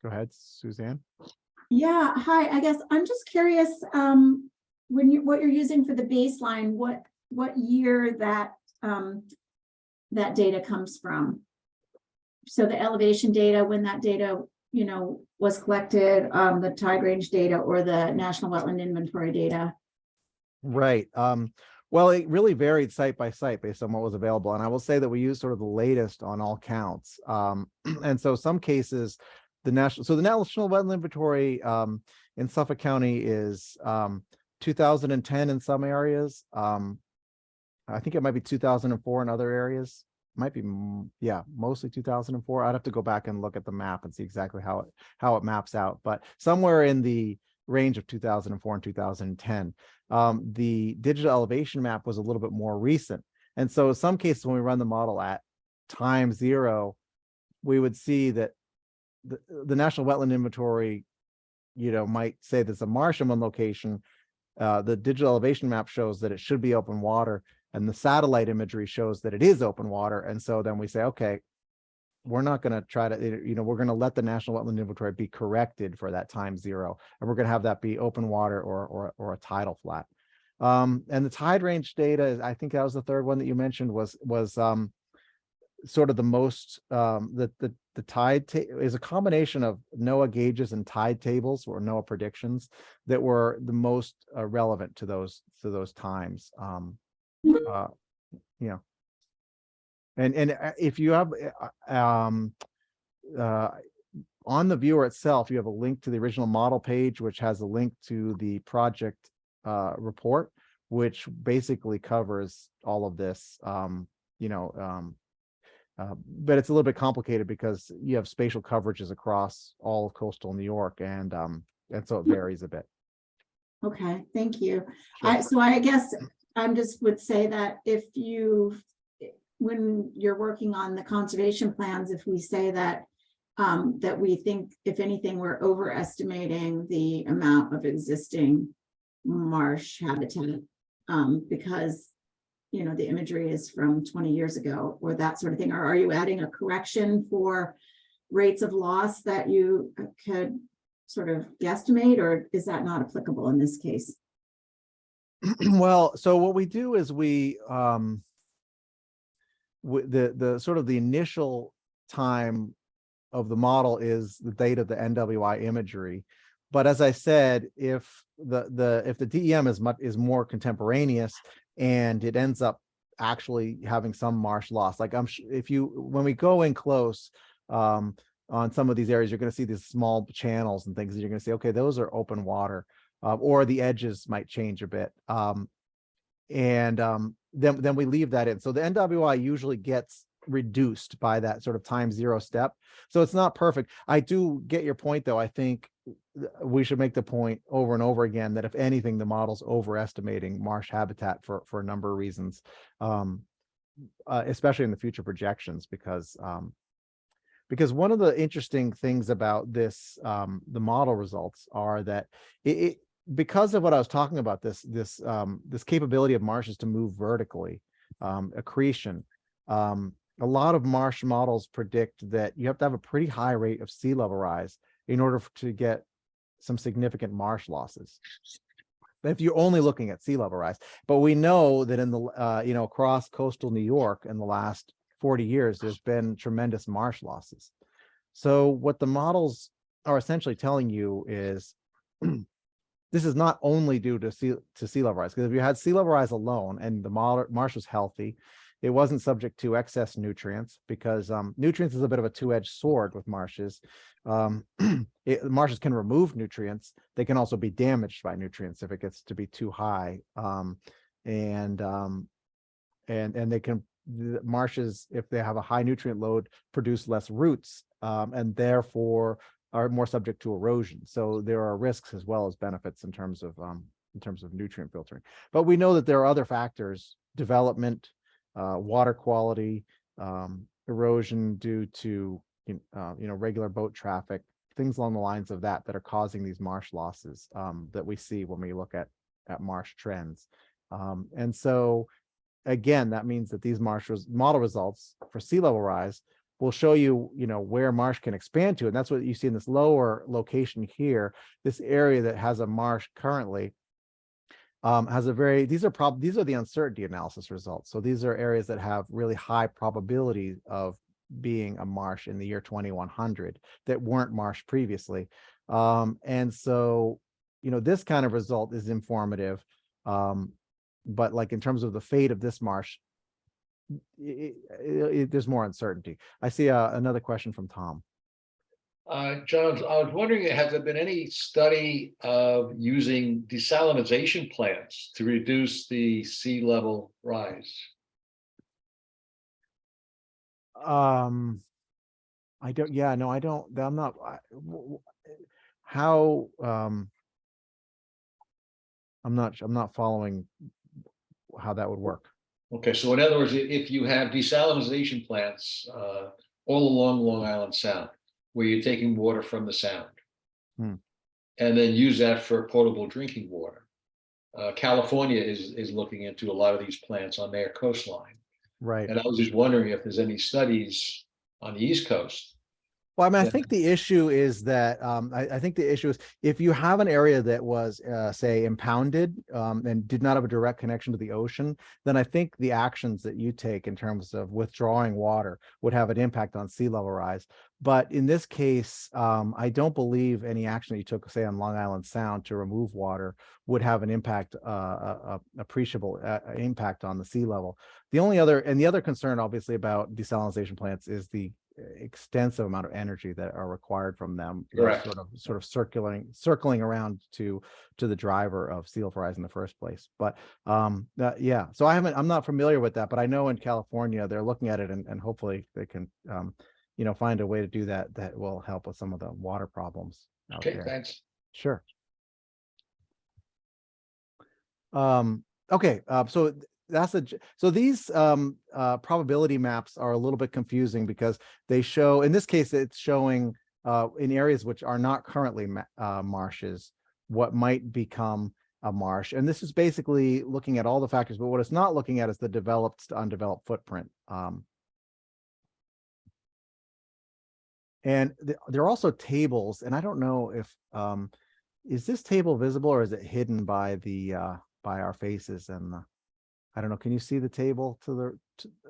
Go ahead, Suzanne. Yeah, hi. I guess I'm just curious, what you're using for the baseline, what year that that data comes from? so the elevation data, when that data, you know, was collected, the tide range data or the National Wetland Inventory data? Right. Well, it really varied site by site based on what was available. And I will say that we use sort of the latest on all counts. And so some cases, the National Wetland Inventory in Suffolk County is 2010 in some areas. I think it might be 2004 in other areas. Might be, yeah, mostly 2004. I'd have to go back and look at the map and see exactly how it maps out. But somewhere in the range of 2004 and 2010. The digital elevation map was a little bit more recent. And so in some cases, when we run the model at time 0, we would see that the National Wetland Inventory, you know, might say there's a marsh in one location. The digital elevation map shows that it should be open water, and the satellite imagery shows that it is open water. And so then we say, okay, we're not going to try to, you know, we're going to let the National Wetland Inventory be corrected for that time 0, and we're going to have that be open water or a tidal flat. And the tide range data, I think that was the third one that you mentioned, was sort of the most, the tide is a combination of NOAA gauges and tide tables or NOAA predictions that were the most relevant to those times. You know, and if you have on the viewer itself, you have a link to the original model page, which has a link to the project report, which basically covers all of this. You know, but it's a little bit complicated because you have spatial coverages across all of coastal New York, and so it varies a bit. Okay, thank you. Sure. So I guess I just would say that when you're working on the conservation plans, if we say that that we think, if anything, we're overestimating the amount of existing marsh habitat because, you know, the imagery is from 20 years ago or that sort of thing, or are you adding a correction for rates of loss that you could sort of guesstimate, or is that not applicable in this case? Well, so what we do is we the sort of the initial time of the model is the date of the NWI imagery. But as I said, if the DEM is more contemporaneous and it ends up actually having some marsh loss, like when we go in close on some of these areas, you're going to see these small channels and things, and you're going to say, okay, those are open water, or the edges might change a bit. Then we leave that in. So the NWI usually gets reduced by that sort of time 0 step. So it's not perfect. I do get your point, though. I think we should make the point over and over again that if anything, the model's overestimating marsh habitat for a number of reasons, especially in the future projections, because one of the interesting things about this, the model results are that because of what I was talking about, this capability of marshes to move vertically, accretion. A lot of marsh models predict that you have to have a pretty high rate of sea level rise in order to get some significant marsh losses. But if you're only looking at sea level rise, but we know that in the you know, across coastal New York in the last 40 years, there's been tremendous marsh losses. So what the models are essentially telling you is this is not only due to sea level rise, because if you had sea level rise alone and the marsh was healthy, it wasn't subject to excess nutrients, because nutrients is a bit of a two-edged sword with marshes. Marshes can remove nutrients. They can also be damaged by nutrients if it gets to be too high. And they can, the marshes, if they have a high nutrient load, produce less roots, and therefore are more subject to erosion. So there are risks as well as benefits in terms of nutrient filtering. But we know that there are other factors: development, water quality, erosion due to you know, regular boat traffic, things along the lines of that are causing these marsh losses that we see when we look at marsh trends. And so again, that means that these model results for sea level rise will show you, you know, where marsh can expand to. And that's what you see in this lower location here. This area that has a marsh currently has a very, these are the uncertainty analysis results. So these are areas that have really high probability of being a marsh in the year 2100 that weren't marsh previously. And so, this kind of result is informative. But like in terms of the fate of this marsh, there's more uncertainty. I see another question from Tom. John, I was wondering, has there been any study of using desalination plants to reduce the sea level rise? I don't, yeah, no, I don't, I'm not, how, I'm not following how that would work. Okay, so in other words, if you have desalination plants all along Long Island Sound, where you're taking water from the sound, and then use that for potable drinking water. California is looking into a lot of these plants on their coastline. Right. And I was just wondering if there's any studies on the East Coast. Well, I mean, I Yeah. think the issue is that I think the issue is if you have an area that was, say, impounded and did not have a direct connection to the ocean, then I think the actions that you take in terms of withdrawing water would have an impact on sea level rise. But in this case, I don't believe any action that you took, say, on Long Island Sound to remove water would have an impact, appreciable impact on the sea level. The other concern, obviously, about desalination plants is the extensive amount of energy that are required from them. Correct. Sort of circling around to the driver of sea level rise in the first place. But yeah, so I'm not familiar with that, but I know in California they're looking at it, and hopefully they can find a way to do that will help with some of the water problems out Okay, there. thanks. Sure. Okay, so these probability maps are a little bit confusing because they show, in this case, it's showing in areas which are not currently marshes, what might become a marsh. And this is basically looking at all the factors, but what it's not looking at is the developed to undeveloped footprint. And there are also tables, and I don't know if, is this table visible or is it hidden by by our faces? And I don't know, can you see the table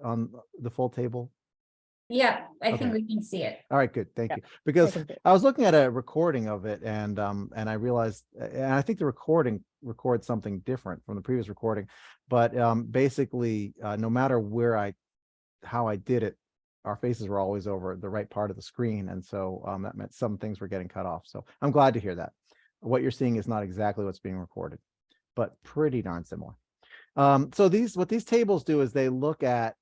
on the full table? Yeah, I think Okay. we can see it. All right, good, thank Yeah, you. Because can see it. I was looking at a recording of it, and I realized, and I think the recording records something different from the previous recording, but basically, no matter how I did it, our faces were always over the right part of the screen, and so that meant some things were getting cut off. So I'm glad to hear that. What you're seeing is not exactly what's being recorded, but pretty darn similar. So what these tables do is they look at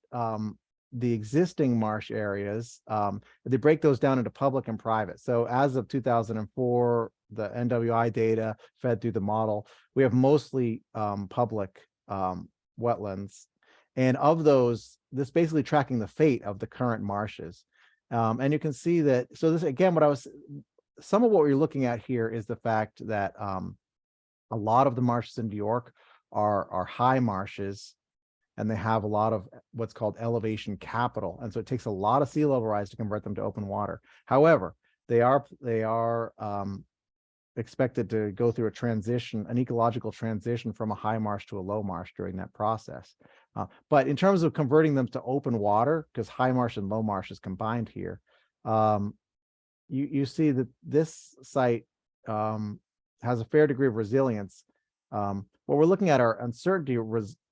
the existing marsh areas. They break those down into public and private. So as of 2004, the NWI data fed through the model, we have mostly public wetlands. And of those, this basically tracking the fate of the current marshes. And you can see that, so this, again, some of what we're looking at here is the fact that a lot of the marshes in New York are high marshes, and they have a lot of what's called elevation capital. And so it takes a lot of sea level rise to convert them to open water. However, they are expected to go through an ecological transition from a high marsh to a low marsh during that process. But in terms of converting them to open water, because high marsh and low marsh is combined here, you see that this site has a fair degree of resilience. What we're looking at are uncertainty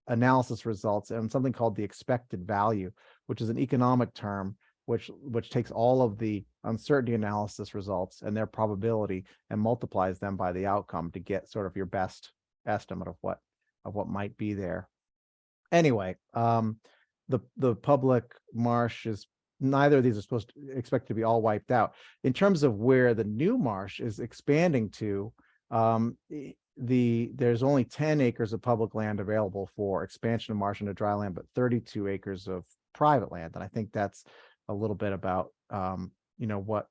analysis results and something called the expected value, which is an economic term which takes all of the uncertainty analysis results and their probability and multiplies them by the outcome to get sort of your best estimate of what might be there. Anyway, the public marsh is, neither of these are expected to be all wiped out. In terms of where the new marsh is expanding to, there's only 10 acres of public land available for expansion of marsh into dry land, but 32 acres of private land. And I think that's a little bit about what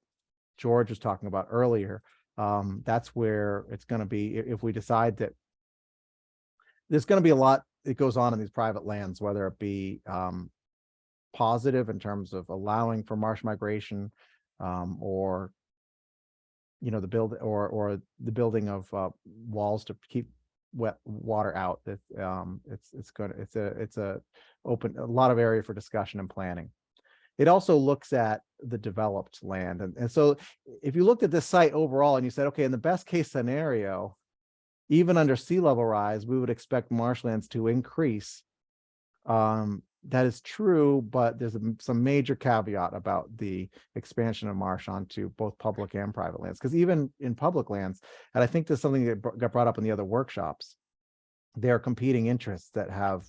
George was talking about earlier. That's where it's going to be, if we decide that there's going to be a lot that goes on in these private lands, whether it be positive in terms of allowing for marsh migration, or the building of walls to keep wet water out. It's a lot of area for discussion and planning. it also looks at the developed land. And so if you looked at this site overall and you said, okay, in the best case scenario, even under sea level rise, we would expect marshlands to increase. That is true, but there's some major caveat about the expansion of marsh onto both public and private lands. Because even in public lands, and I think there's something that got brought up in the other workshops, there are competing interests that have,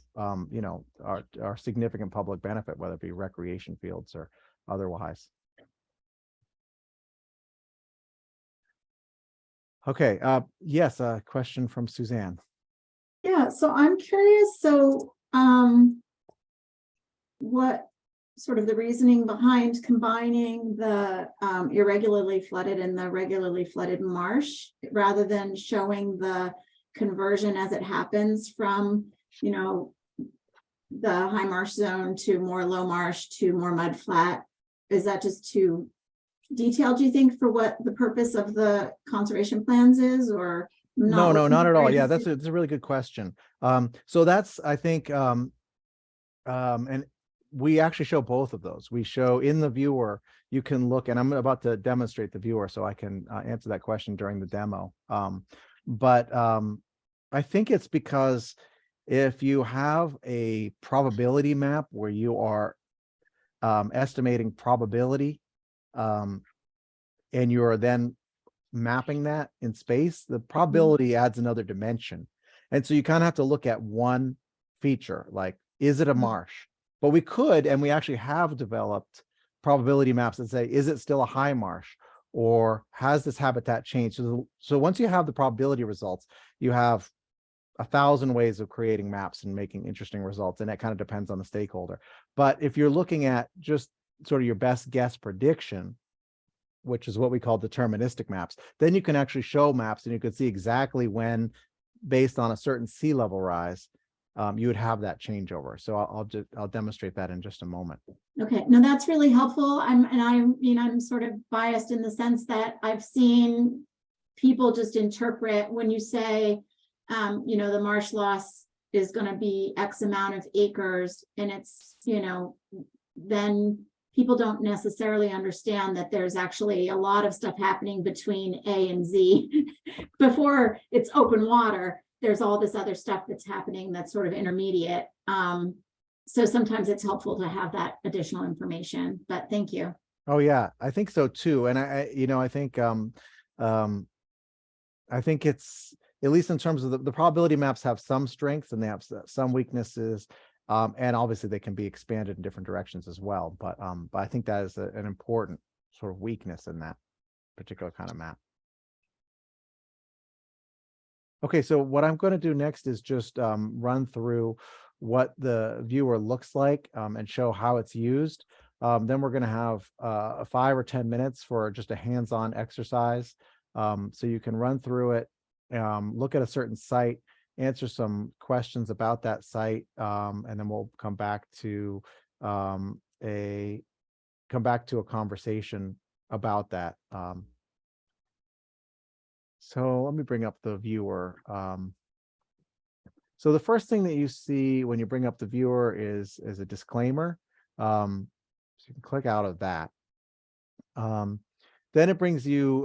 you know, are significant public benefit, whether it be recreation fields or otherwise. Okay, yes, a question from Suzanne. Yeah, so I'm curious, so what sort of the reasoning behind combining the irregularly flooded and the regularly flooded marsh rather than showing the conversion as it happens from, you know, the high marsh zone to more low marsh to more mud flat? Is that just too detailed, do you think, for what the purpose of the conservation plans is, or No, not at all. Yeah, that's a a really good question. So that's, I think, and we actually show both of those. We show in the viewer, you can look, and I'm about to demonstrate the viewer so I can answer that question during the demo. I think it's because if you have a probability map where you are estimating probability, and you're then mapping that in space, the probability adds another dimension. And so you kind of have to look at one feature, like, is it a marsh? But we could, and we actually have developed probability maps that say, is it still a high marsh? Or has this habitat changed? So once you have the probability results, you have 1,000 ways of creating maps and making interesting results. And that kind of depends on the stakeholder. But if you're looking at just sort of your best guess prediction, which is what we call deterministic maps, then you can actually show maps and you can see exactly when, based on a certain sea level rise, you would have that changeover. So I'll demonstrate that in just a moment. Okay, no, that's really helpful. I'm sort of biased in the sense that I've seen people just interpret when you say, you know, the marsh loss is going to be X amount of acres, and it's, you know, then people don't necessarily understand that there's actually a lot of stuff happening between A and Z. Before it's open water, there's all this other stuff that's happening that's sort of intermediate. So sometimes it's helpful to have that additional information, but thank you. Oh yeah, I think so too. And I think it's, at least in terms of the probability maps have some strengths and they have some weaknesses. And obviously they can be expanded in different directions as well. But I think that is an important sort of weakness in that particular kind of map. Okay, so what I'm going to do next is just run through what the viewer looks like and show how it's used. Then we're going to have 5 or 10 minutes for just a hands-on exercise. So you can run through it, look at a certain site, answer some questions about that site, and then we'll come back to a conversation about that. So let me bring up the viewer. So the first thing that you see when you bring up the viewer is a disclaimer. So you can click out of that. Then it brings you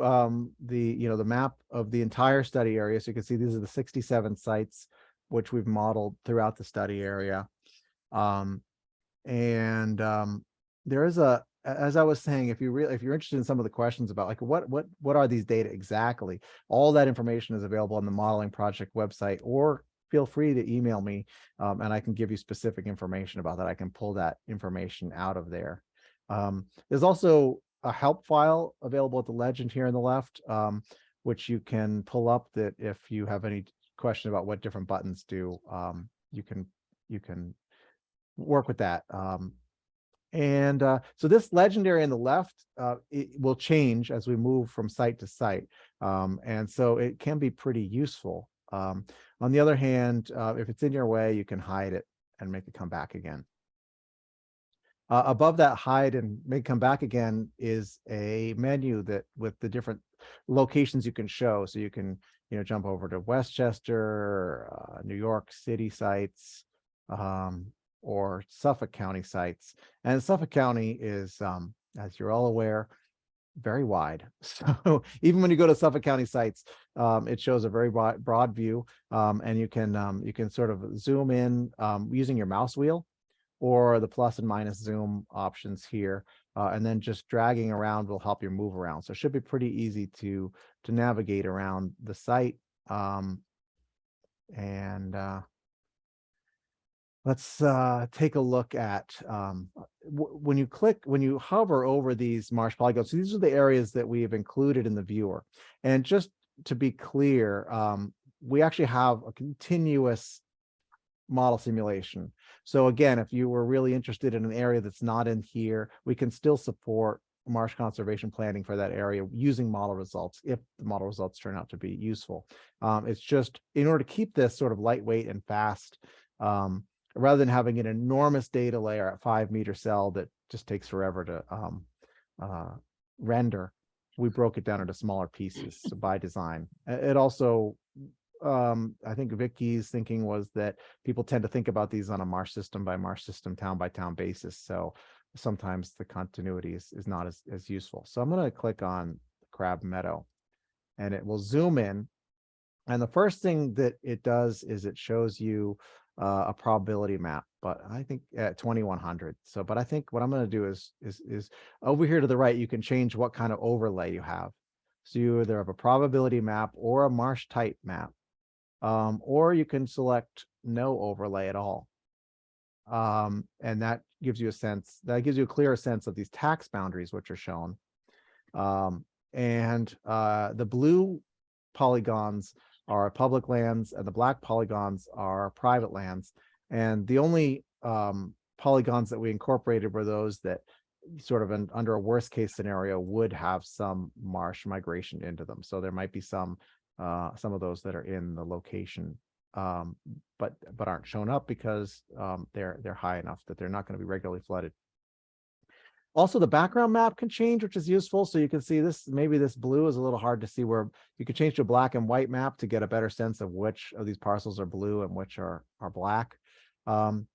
the map of the entire study area. So you can see these are the 67 sites which we've modeled throughout the study area. There is as I was saying, if you're interested in some of the questions about like what are these data exactly, all that information is available on the modeling project website, or feel free to email me and I can give you specific information about that. I can pull that information out of there. There's also a help file available at the legend here on the left, which you can pull up, that if you have any question about what different buttons do, you can work with that. So this legendary on the left, it will change as we move from site to site. And so it can be pretty useful. On the other hand, if it's in your way, you can hide it and make it come back again. Above that hide and make come back again is a menu that with the different locations you can show. So you can, jump over to Westchester, New York City sites, or Suffolk County sites. And Suffolk County is, as you're all aware, very wide. So even when you go to Suffolk County sites, it shows a very broad view, and you can sort of zoom in using your mouse wheel or the plus and minus zoom options here, and then just dragging around will help you move around. So it should be pretty easy to navigate around the site. Let's take a look at when you hover over these marsh polygons. So these are the areas that we have included in the viewer. And just to be clear, we actually have a continuous model simulation. So again, if you were really interested in an area that's not in here, we can still support marsh conservation planning for that area using model results if the model results turn out to be useful. It's just in order to keep this sort of lightweight and fast, rather than having an enormous data layer at 5-meter cell that just takes forever to render, we broke it down into smaller pieces by design. It also, I think Vicky's thinking was that people tend to think about these on a marsh system by marsh system, town by town basis. So sometimes the continuity is not as useful. So I'm going to click on Crab Meadow and it will zoom in. And the first thing that it does is it shows you a probability map, but I think at 2100. So, but I think what I'm going to do is over here to the right, you can change what kind of overlay you have. So you either have a probability map or a marsh type map, or you can select no overlay at all. And that gives you a clearer sense of these tax boundaries, which are shown. The blue polygons are public lands and the black polygons are private lands. And the only polygons that we incorporated were those that sort of under a worst case scenario would have some marsh migration into them. So there might be some of those that are in the location, but aren't shown up because they're high enough that they're not going to be regularly flooded. Also, the background map can change, which is useful. So you can see this, maybe this blue is a little hard to see, where you could change to a black and white map to get a better sense of which of these parcels are blue and which are black. And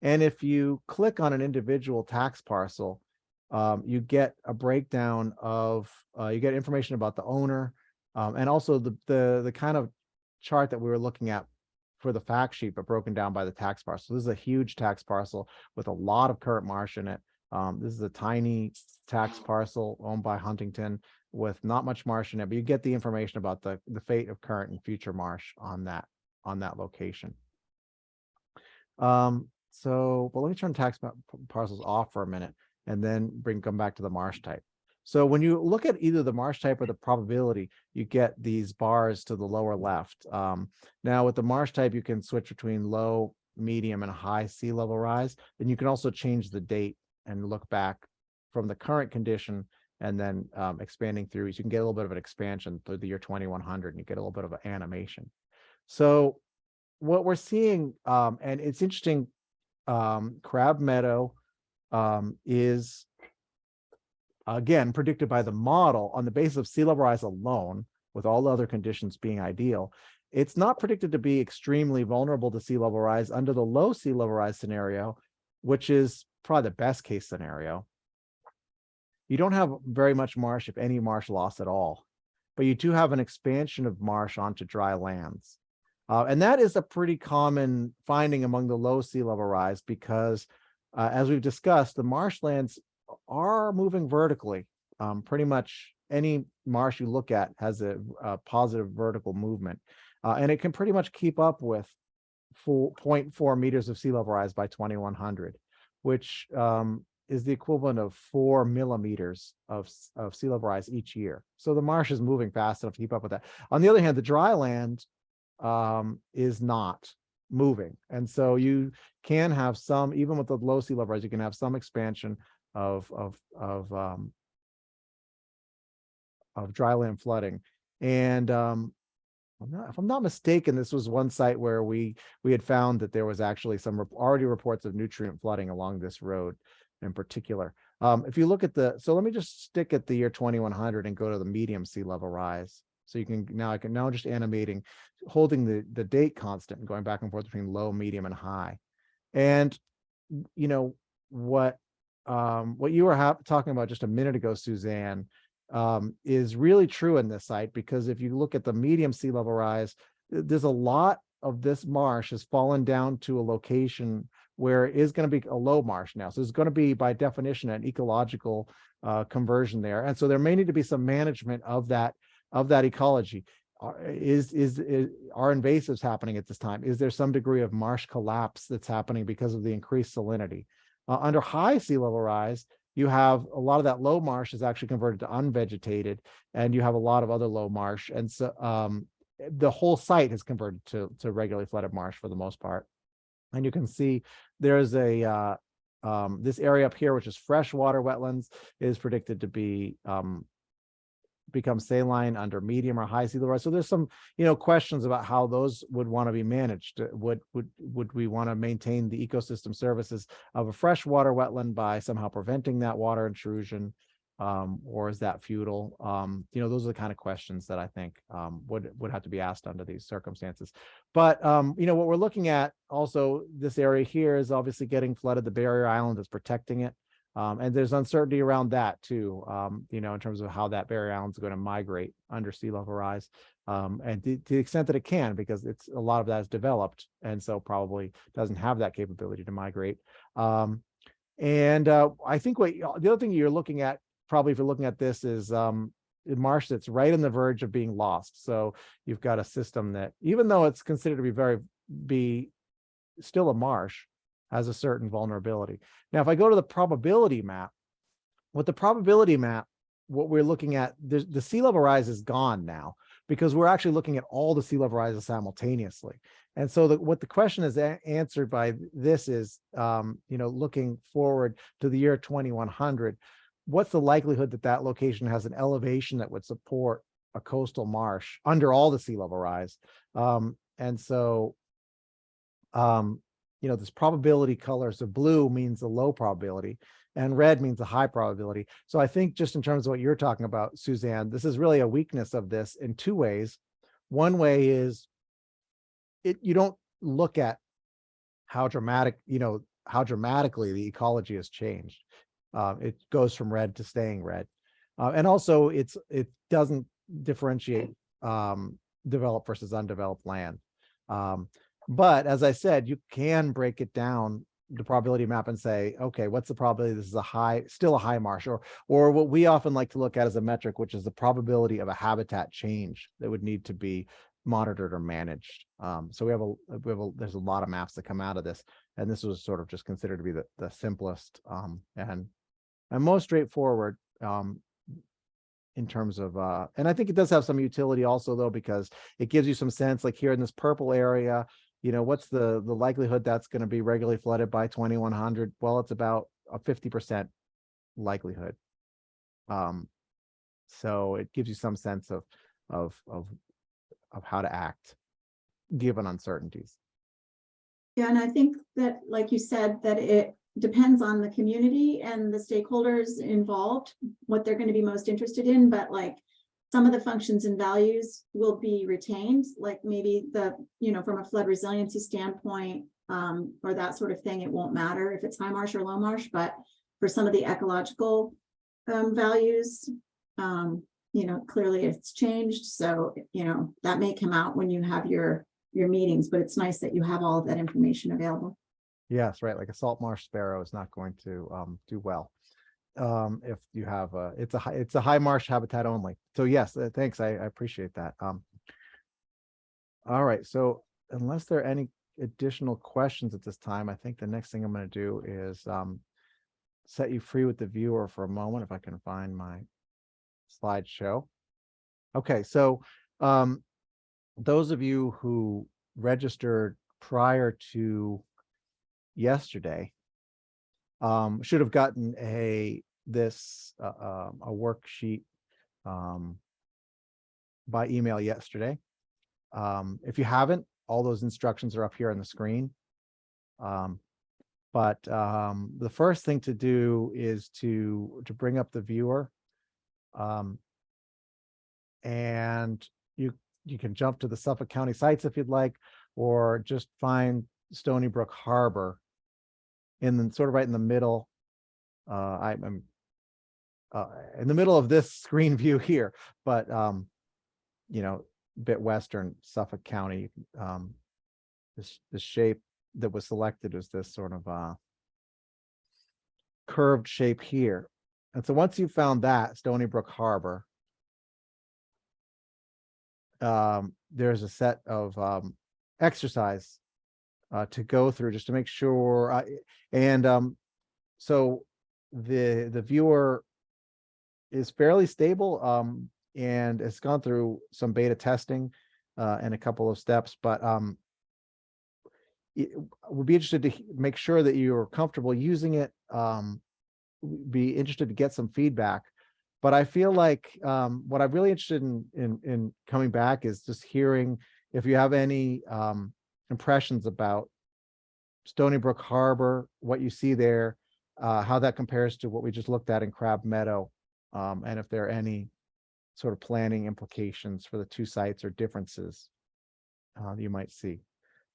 if you click on an individual tax parcel, you get a breakdown of, you get information about the owner, and also the kind of chart that we were looking at for the fact sheet, but broken down by the tax parcel. This is a huge tax parcel with a lot of current marsh in it. This is a tiny tax parcel owned by Huntington with not much marsh in it, but you get the information about the fate of current and future marsh on that location. But let me turn tax parcels off for a minute and then come back to the marsh type. So when you look at either the marsh type or the probability, you get these bars to the lower left. Now with the marsh type, you can switch between low, medium, and high sea level rise. Then you can also change the date and look back from the current condition and then expanding through. So you can get a little bit of an expansion through the year 2100 and you get a little bit of an animation. So what we're seeing, and it's interesting, Crab Meadow is again predicted by the model on the basis of sea level rise alone, with all the other conditions being ideal. It's not predicted to be extremely vulnerable to sea level rise under the low sea level rise scenario, which is probably the best case scenario. You don't have very much marsh, if any marsh loss at all, but you do have an expansion of marsh onto dry lands. And that is a pretty common finding among the low sea level rise because, as we've discussed, the marshlands are moving vertically. Pretty much any marsh you look at has a positive vertical movement. And it can pretty much keep up with 0.4 meters of sea level rise by 2100, which is the equivalent of 4 millimeters of sea level rise each year. So the marsh is moving fast enough to keep up with that. On the other hand, the dry land is not moving. And so you can have some, even with the low sea level rise, you can have some expansion of dry land flooding. And if I'm not mistaken, this was one site where we had found that there was actually some already reports of nutrient flooding along this road in particular. If you look at so let me just stick at the year 2100 and go to the medium sea level rise. So you can I can now just animating, holding the date constant and going back and forth between low, medium, and high. And you know what you were talking about just a minute ago, Suzanne, is really true in this site, because if you look at the medium sea level rise, there's a lot of this marsh has fallen down to a location where it is going to be a low marsh now. So there's going to be, by definition, an ecological conversion there. And so there may need to be some management of that ecology. Are invasives happening at this time? Is there some degree of marsh collapse that's happening because of the increased salinity? Under high sea level rise, you have a lot of that low marsh is actually converted to unvegetated, and you have a lot of other low marsh. And so the whole site is converted to regularly flooded marsh for the most part. And you can see there's a this area up here, which is freshwater wetlands, is predicted to be become saline under medium or high sea level rise. So there's some, questions about how those would want to be managed. Would we want to maintain the ecosystem services of a freshwater wetland by somehow preventing that water intrusion, or is that futile? Those are the kind of questions that I think would have to be asked under these circumstances. But what we're looking at also, this area here is obviously getting flooded. The barrier island is protecting it. And there's uncertainty around that too, in terms of how that barrier island is going to migrate under sea level rise, and to the extent that it can, because it's a lot of that is developed, and so probably doesn't have that capability to migrate. I think the other thing you're looking at, probably if you're looking at this, is marsh that's right on the verge of being lost. So you've got a system that, even though it's considered to be still a marsh, has a certain vulnerability. Now, if I go to the probability map, what we're looking at, the sea level rise is gone now, because we're actually looking at all the sea level rises simultaneously. And so what the question is answered by this is, looking forward to the year 2100, what's the likelihood that that location has an elevation that would support a coastal marsh under all the sea level rise? This probability color, so blue means a low probability and red means a high probability. So I think, just in terms of what you're talking about, Suzanne, this is really a weakness of this in two ways. One way is you don't look at how dramatically the ecology has changed. It goes from red to staying red. And also it doesn't differentiate developed versus undeveloped land. But as I said, you can break it down, the probability map, and say, okay, what's the probability this is still a high marsh, or what we often like to look at as a metric, which is the probability of a habitat change that would need to be monitored or managed. So there's a lot of maps that come out of this, and this was sort of just considered to be the simplest and most straightforward in terms of, and I think it does have some utility also, though, because it gives you some sense, like here in this purple area, what's the likelihood that's going to be regularly flooded by 2100? Well, it's about a 50% likelihood. So it gives you some sense of how to act given uncertainties. Yeah, and I think that, like you said, that it depends on the community and the stakeholders involved, what they're going to be most interested in, but like some of the functions and values will be retained, like maybe from a flood resiliency standpoint, or that sort of thing, it won't matter if it's high marsh or low marsh, but for some of the ecological values, clearly it's changed. So, that may come out when you have your meetings, but it's nice that you have all of that information available. Yes, right. Like a salt marsh sparrow is not going to do well if you have it's a high marsh habitat only. So yes, thanks. I appreciate that. All right. So unless there are any additional questions at this time, I think the next thing I'm going to do is set you free with the viewer for a moment, if I can find my slideshow. Okay. So those of you who registered prior to yesterday should have gotten a worksheet by email yesterday. If you haven't, all those instructions are up here on the screen. But the first thing to do is to bring up the viewer, and you can jump to the Suffolk County sites if you'd like, or just find Stony Brook Harbor and then sort of right in the middle. I'm in the middle of this screen view here, but you know, a bit western Suffolk County. This shape that was selected is this sort of curved shape here. And so once you found that Stony Brook Harbor, there's a set of exercise to go through just to make sure. So the viewer is fairly stable and it's gone through some beta testing and a couple of steps, but we'd be interested to make sure that you're comfortable using it. Be interested to get some feedback, but I feel like what I'm really interested in coming back is just hearing if you have any impressions about Stony Brook Harbor, what you see there, how that compares to what we just looked at in Crab Meadow, and if there are any sort of planning implications for the two sites or differences you might see.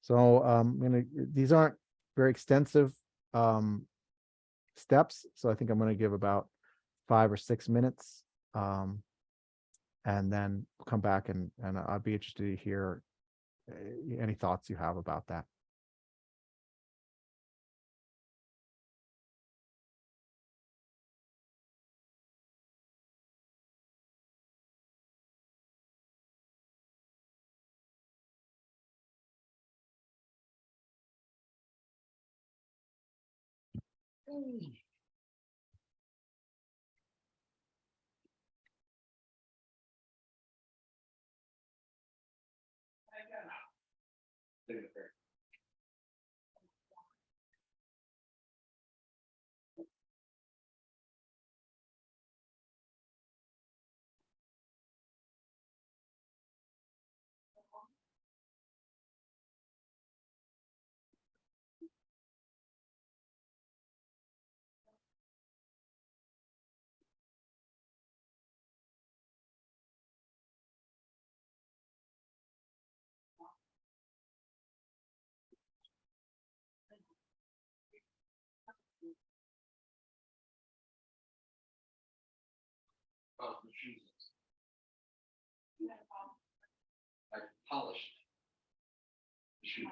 So these aren't very extensive steps, so I think I'm going to give about 5 or 6 minutes, and then come back and I'd be interested to hear any thoughts you have about that. I polished the shoe.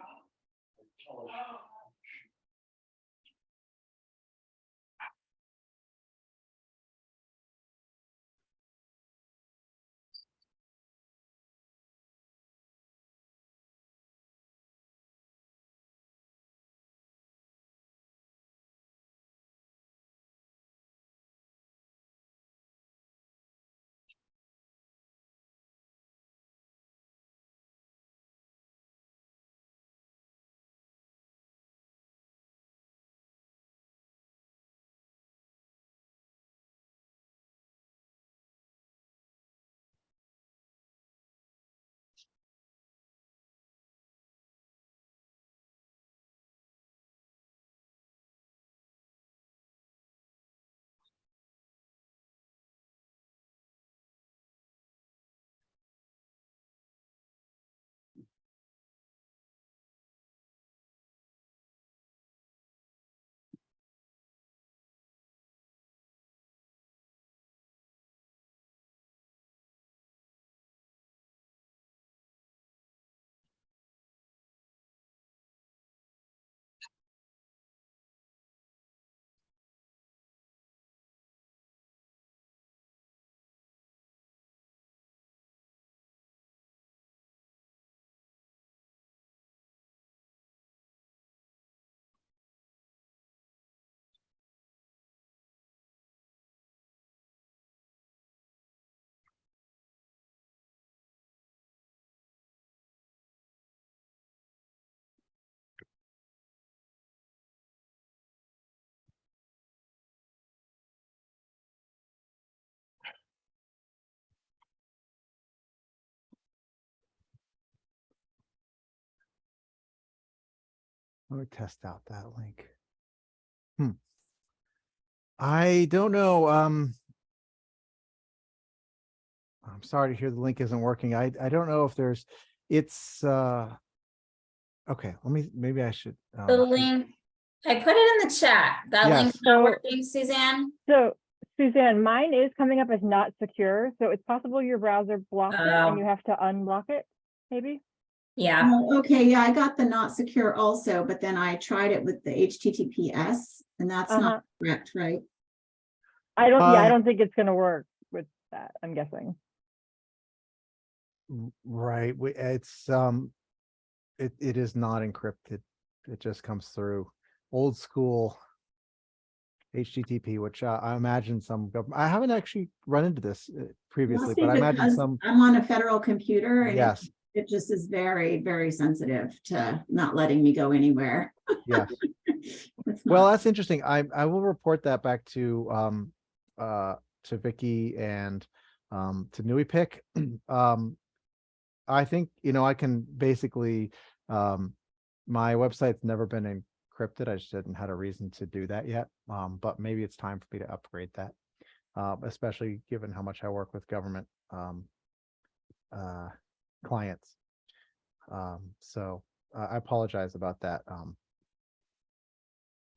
Let me test out that link. I don't know. I'm sorry to hear the link isn't working. I don't know if there's, it's okay. Maybe I should. The link I put it in the chat. That Yes. link's not So- working, Suzanne. So Suzanne, mine is coming up as not secure. So it's possible your browser blocked it and you have to unblock it, maybe? Yeah, Oh, okay, yeah, I got the not secure also, but then I tried it with the HTTPS and that's not correct, right? I don't, yeah, I Um, don't think it's gonna work with that, I'm guessing. Right. It's it is not encrypted. It just comes through old school HTTP, which I imagine some government. I haven't actually run into this previously, Must but I be imagine because some. I'm on a federal computer and Yes. it just is very, very sensitive to not letting me go anywhere. Yes. It's Well, not- that's interesting. I will report that back to Vicky and to NEIWPCC. I think, I can basically, my website's never been encrypted. I just hadn't had a reason to do that yet. But maybe it's time for me to upgrade that, especially given how much I work with government clients. So I apologize about that.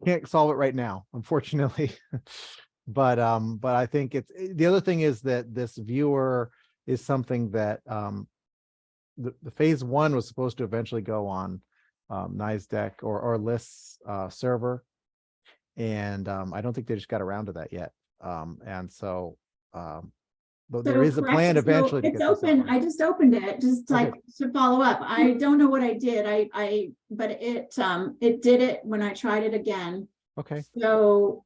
Can't solve it right now, unfortunately. But I think it's the other thing is that this viewer is something that the phase 1 was supposed to eventually go on NEIWPCC or LIST's server, and I don't think they just got around to that yet. And so but there So is a correct, plan so eventually to it's get this up open. and- I just opened it, just Okay. like to follow up. I don't know what I did. But it did it when I tried it again. Okay. So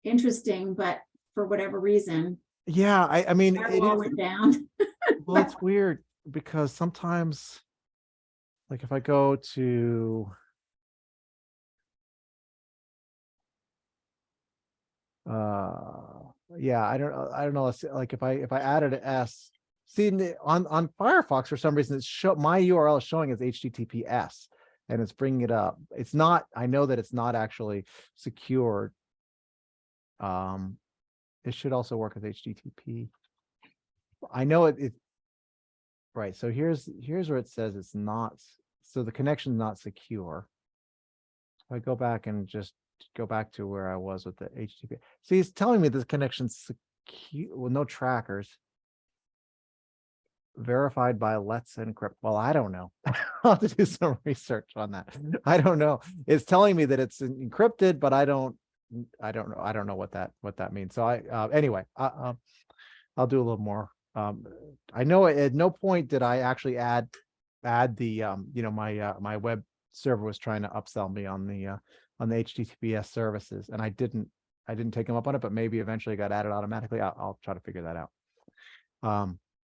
interesting, but for whatever reason, Yeah, I mean, it firewall is, went down. well, it's weird because sometimes, like if I go to yeah, I don't know, like if I added an S, see on Firefox for some reason it's my URL is showing as HTTPS and it's bringing it up. It's not, I know that it's not actually secured. It should also work as HTTP. I know it right. So here's where it says it's not, so the connection's not secure. If I go back and just go back to where I was with the HTTP. See, it's telling me this connection's secure with no trackers. Verified by Let's Encrypt. Well, I don't know. I'll have to do some research on that. I don't know. It's telling me that it's encrypted, but I don't know. I don't know what that means. So anyway, I'll do a little more. I know at no point did I actually add the my web server was trying to upsell me on the HTTPS services, and I didn't take them up on it, but maybe eventually got added automatically. I'll try to figure that out.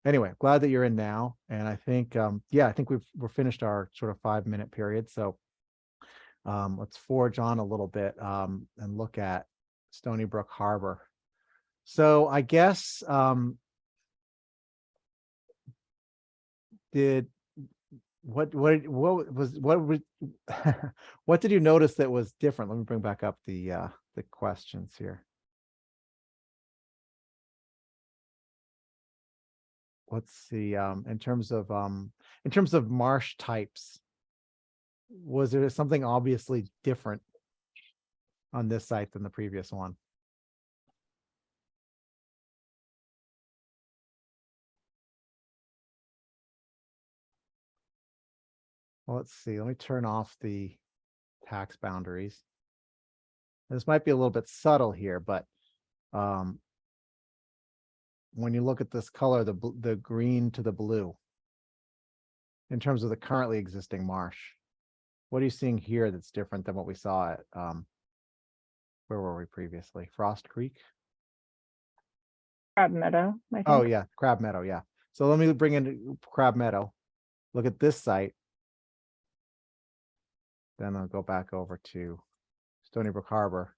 Anyway, glad that you're in now, and I think I think we're finished our sort of 5-minute period. So let's forge on a little bit and look at Stony Brook Harbor. So I guess what did you notice that was different? Let me bring back up the questions here. Let's see, in terms of marsh types, was there something obviously different on this site than the previous one? Well, let's see. Let me turn off the tax boundaries. This might be a little bit subtle here, but when you look at this color, the green to the blue, in terms of the currently existing marsh, what are you seeing here that's different than what we saw at where were we previously? Frost Creek? Crab Meadow, I think. Oh yeah, Crab Meadow, yeah. So let me bring in Crab Meadow. Look at this site. Then I'll go back over to Stony Brook Harbor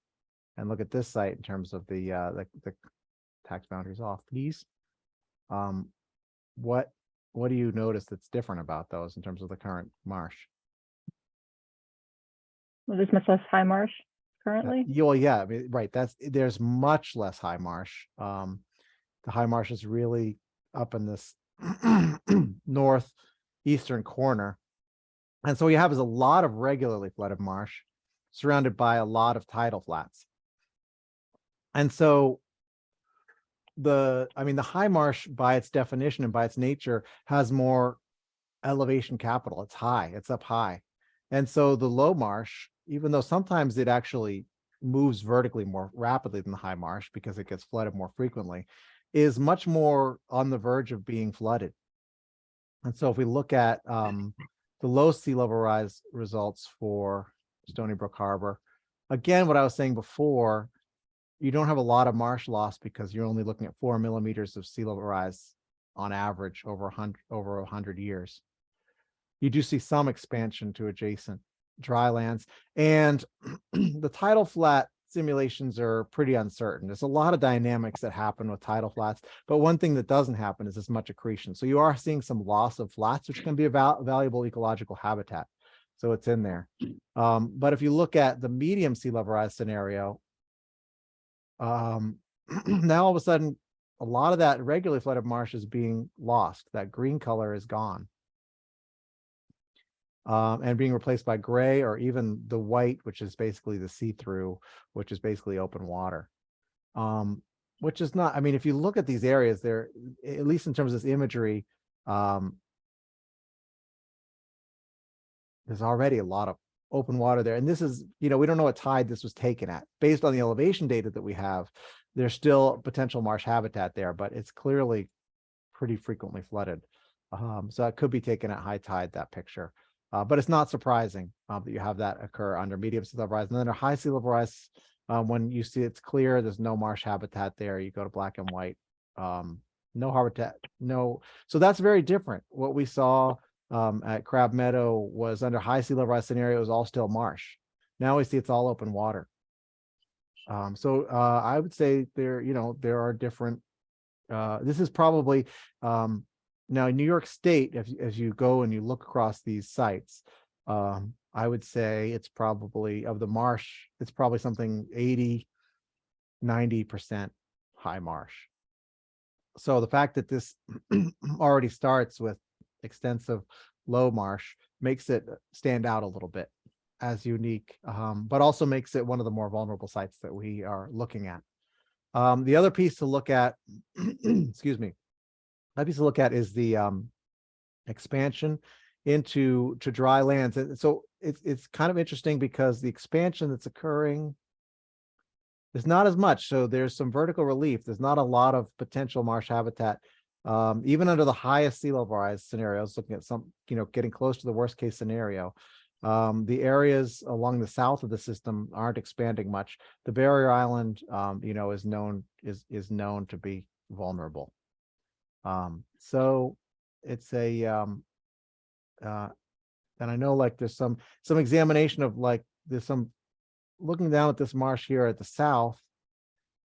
and look at this site in terms of the tax boundaries off, please. What do you notice that's different about those in terms of the current marsh? Well, there's much less high marsh currently. Well, yeah, I mean, right. There's much less high marsh. The high marsh is really up in this northeastern corner. And so what you have is a lot of regularly flooded marsh. surrounded by a lot of tidal flats. And so the high marsh by its definition and by its nature has more elevation capital. It's high, it's up high. And so the low marsh, even though sometimes it actually moves vertically more rapidly than the high marsh because it gets flooded more frequently, is much more on the verge of being flooded. And so if we look at the low sea level rise results for Stony Brook Harbor, again, what I was saying before, you don't have a lot of marsh loss because you're only looking at 4 millimeters of sea level rise on average over 100 years. You do see some expansion to adjacent dry lands, and the tidal flat simulations are pretty uncertain. There's a lot of dynamics that happen with tidal flats, but one thing that doesn't happen is as much accretion. So you are seeing some loss of flats, which can be a valuable ecological habitat. So it's in there. But if you look at the medium sea level rise scenario, now all of a sudden, a lot of that regularly flooded marsh is being lost. That green color is gone. And being replaced by gray or even the white, which is basically the see-through, which is basically open water. Which is not, I mean, if you look at these areas, they're, at least in terms of this imagery, there's already a lot of open water there. And this is, we don't know what tide this was taken at. Based on the elevation data that we have, there's still potential marsh habitat there, but it's clearly pretty frequently flooded. So it could be taken at high tide, that picture. But it's not surprising that you have that occur under medium sea level rise. And then a high sea level rise, when you see it's clear, there's no marsh habitat there, you go to black and white, no habitat, no. So that's very different. What we saw at Crab Meadow was under high sea level rise scenario, it was all still marsh. Now we see it's all open water. So I would say there are different, this is probably, now in New York State, as you go and you look across these sites, I would say it's probably, of the marsh, it's probably something 80–90% high marsh. So the fact that this already starts with extensive low marsh makes it stand out a little bit as unique, but also makes it one of the more vulnerable sites that we are looking at. The other piece to look at, excuse me, that piece to look at is the expansion into dry lands. And so it's kind of interesting because the expansion that's occurring, there's not as much. So there's some vertical relief. There's not a lot of potential marsh habitat. Even under the highest sea level rise scenarios, looking at some, getting close to the worst case scenario, the areas along the south of the system aren't expanding much. The barrier island, is known to be vulnerable. So it's a, and I know like there's some examination of like, there's some looking down at this marsh here at the south.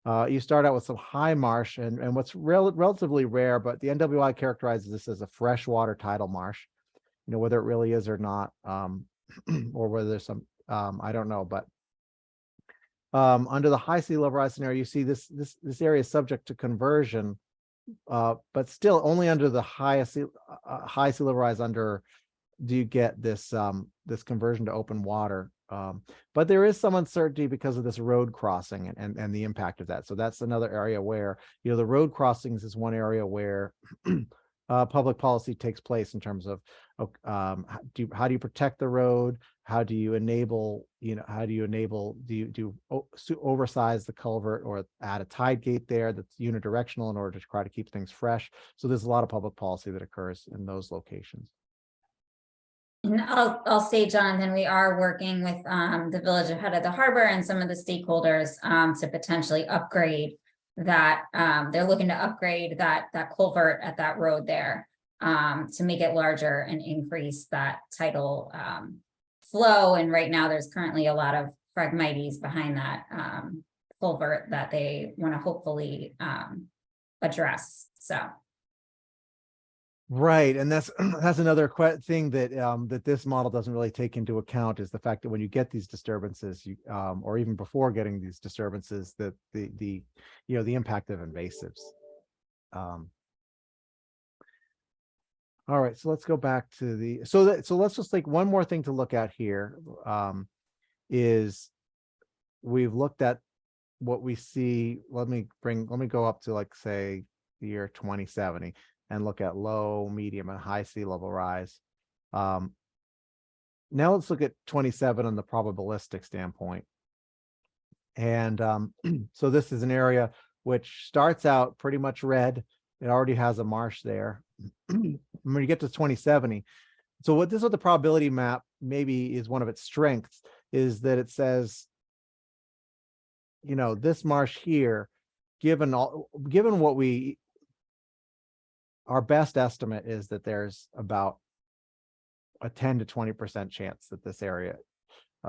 You start out with some high marsh and what's relatively rare, but the NWI characterizes this as a freshwater tidal marsh, whether it really is or not, or whether there's some, I don't know, but under the high sea level rise scenario, you see this area is subject to conversion, but still only under the high sea level rise under do you get this this conversion to open water. But there is some uncertainty because of this road crossing and the impact of that. So that's another area where, the road crossings is one area where public policy takes place in terms of how do you protect the road? How do you enable, do you oversize the culvert or add a tide gate there that's unidirectional in order to try to keep things fresh? So there's a lot of public policy that occurs in those locations. And I'll say, Jonathan, we are working with the village of Head of the Harbor and some of the stakeholders to potentially upgrade that. They're looking to upgrade that culvert at that road there to make it larger and increase that tidal flow. And right now there's currently a lot of phragmites behind that culvert that they want to hopefully address. So. Right, and that's another thing that that this model doesn't really take into account is the fact that when you get these disturbances, or even before getting these disturbances, that the impact of invasives. All right, so let's go back to the so let's just take one more thing to look at here. is we've looked at what we see. Let me go up to, like, say, the year 2070 and look at low, medium, and high sea level rise. Now let's look at 27 on the probabilistic standpoint. And so this is an area which starts out pretty much red. It already has a marsh there. When you get to 2070, so what the probability map maybe is one of its strengths, is that it says, you know, this marsh here, given what our best estimate is that there's about a 10 to 20% chance that this area,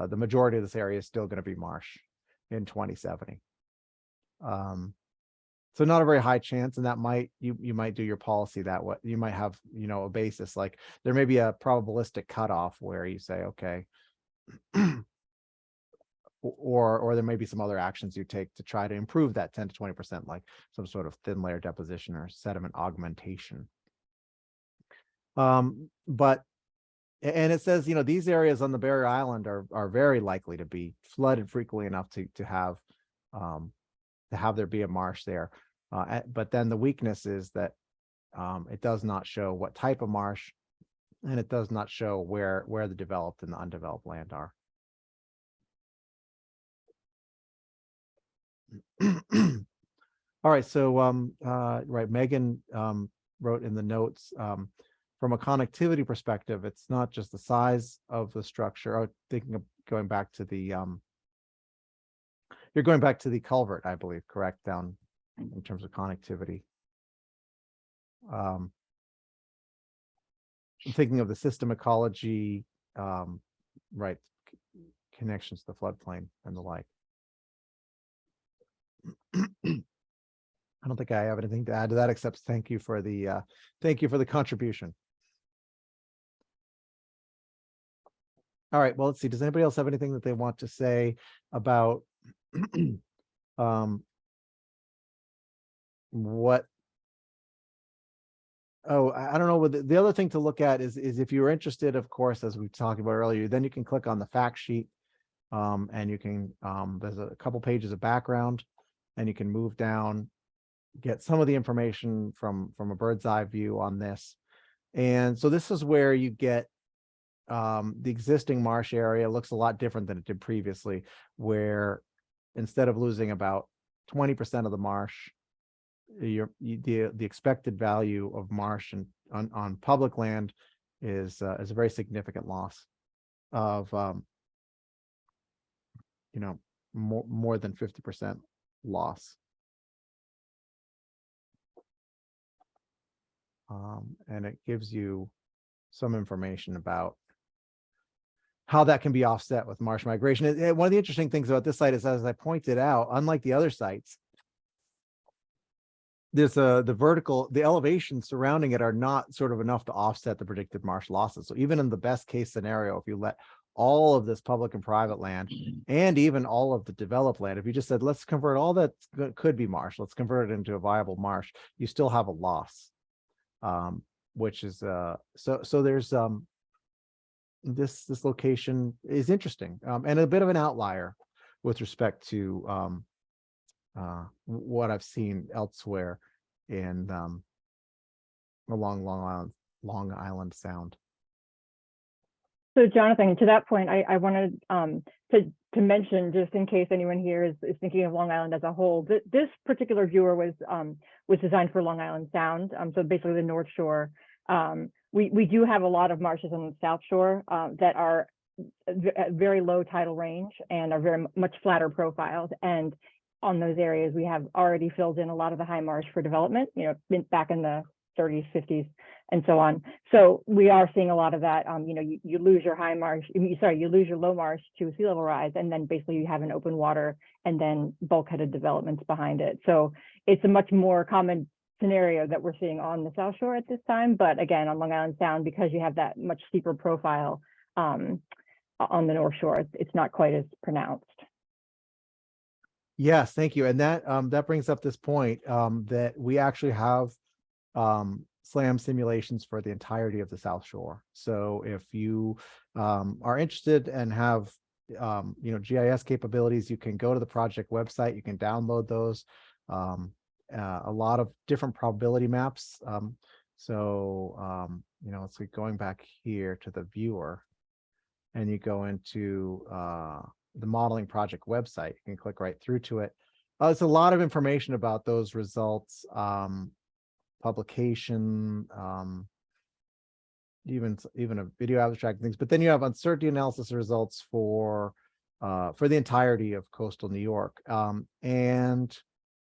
the majority of this area, is still going to be marsh in 2070. So not a very high chance, and that might, you might do your policy that way. You might have, you know, a basis, like there may be a probabilistic cutoff where you say, okay, or there may be some other actions you take to try to improve that 10 to 20%, like some sort of thin layer deposition or sediment augmentation. But it says, you know, these areas on the barrier island are very likely to be flooded frequently enough to have there be a marsh there. But then the weakness is that it does not show what type of marsh, and it does not show where the developed and the undeveloped land are. All right, so right, Megan wrote in the notes, from a connectivity perspective, it's not just the size of the structure. Oh, thinking of going back to the you're going back to the culvert, I believe, correct, down in terms of connectivity. I'm thinking of the system ecology, right, connections to the floodplain and the like. I don't think I have anything to add to that, except thank you for the contribution. All right, well, let's see. Does anybody else have anything that they want to say about what? Oh, I don't know. The other thing to look at is if you're interested, of course, as we talked about earlier, then you can click on the fact sheet, and you can there's a couple pages of background, and you can move down, get some of the information from a bird's eye view on this. And so this is where you get the existing marsh area looks a lot different than it did previously, where instead of losing about 20% of the marsh, the expected value of marsh on public land is a very significant loss of you know, more than 50% loss. And it gives you some information about how that can be offset with marsh migration. One of the interesting things about this site is, as I pointed out, unlike the other sites, there's the elevations surrounding it are not sort of enough to offset the predicted marsh losses. So even in the best case scenario, if you let all of this public and private land and even all of the developed land, if you just said, let's convert all that could be marsh, let's convert it into a viable marsh, you still have a loss. Which is so there's this location is interesting, and a bit of an outlier with respect to what I've seen elsewhere in along Long Island Sound. So Jonathan, to that point, I wanted to mention, just in case anyone here is thinking of Long Island as a whole, this particular viewer was designed for Long Island Sound, so basically the North Shore. We do have a lot of marshes on the South Shore that are at very low tidal range and are very much flatter profiles. And on those areas, we have already filled in a lot of the high marsh for development, you know, back in the 30s, 50s, and so on. So we are seeing a lot of that. You know, you lose your high marsh, you lose your low marsh to sea level rise, and then basically you have an open water and then bulkheaded developments behind it. So it's a much more common scenario that we're seeing on the South Shore at this time. But again, on Long Island Sound, because you have that much steeper profile on the North Shore, it's not quite as pronounced. Yes, thank you. And that brings up this point that we actually have SLAM simulations for the entirety of the South Shore. So if you are interested and have GIS capabilities. You can go to the project website, you can download those. A lot of different probability maps. Let's see, going back here to the viewer, and you go into the modeling project website, you can click right through to it. It's a lot of information about those results, publication, even a video abstract things. But then you have uncertainty analysis results for the entirety of coastal New York.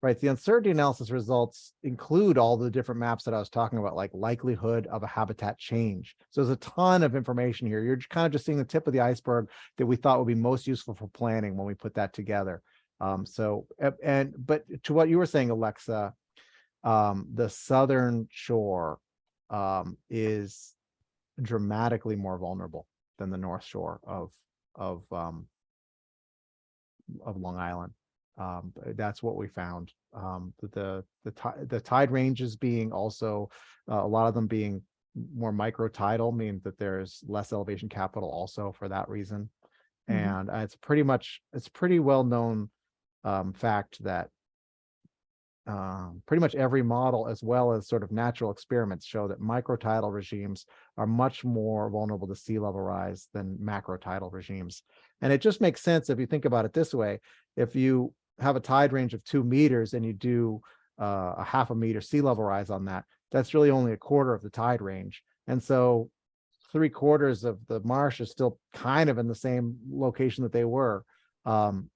Right, the uncertainty analysis results include all the different maps that I was talking about, like likelihood of a habitat change. So there's a ton of information here. You're kind of just seeing the tip of the iceberg that we thought would be most useful for planning when we put that together. But to what you were saying, Alexa, the southern shore is dramatically more vulnerable than the north shore of Long Island. That's what we found. The tide ranges being also a lot of them being more microtidal means that there's less elevation capital also for that reason. And it's pretty well known fact that pretty much every model, as well as sort of natural experiments, show that microtidal regimes are much more vulnerable to sea level rise than macrotidal regimes. And it just makes sense if you think about it this way. If you have a tide range of 2 meters and you do a half a meter sea level rise on that, that's really only a quarter of the tide range. And so 3/4 of the marsh is still kind of in the same location that they were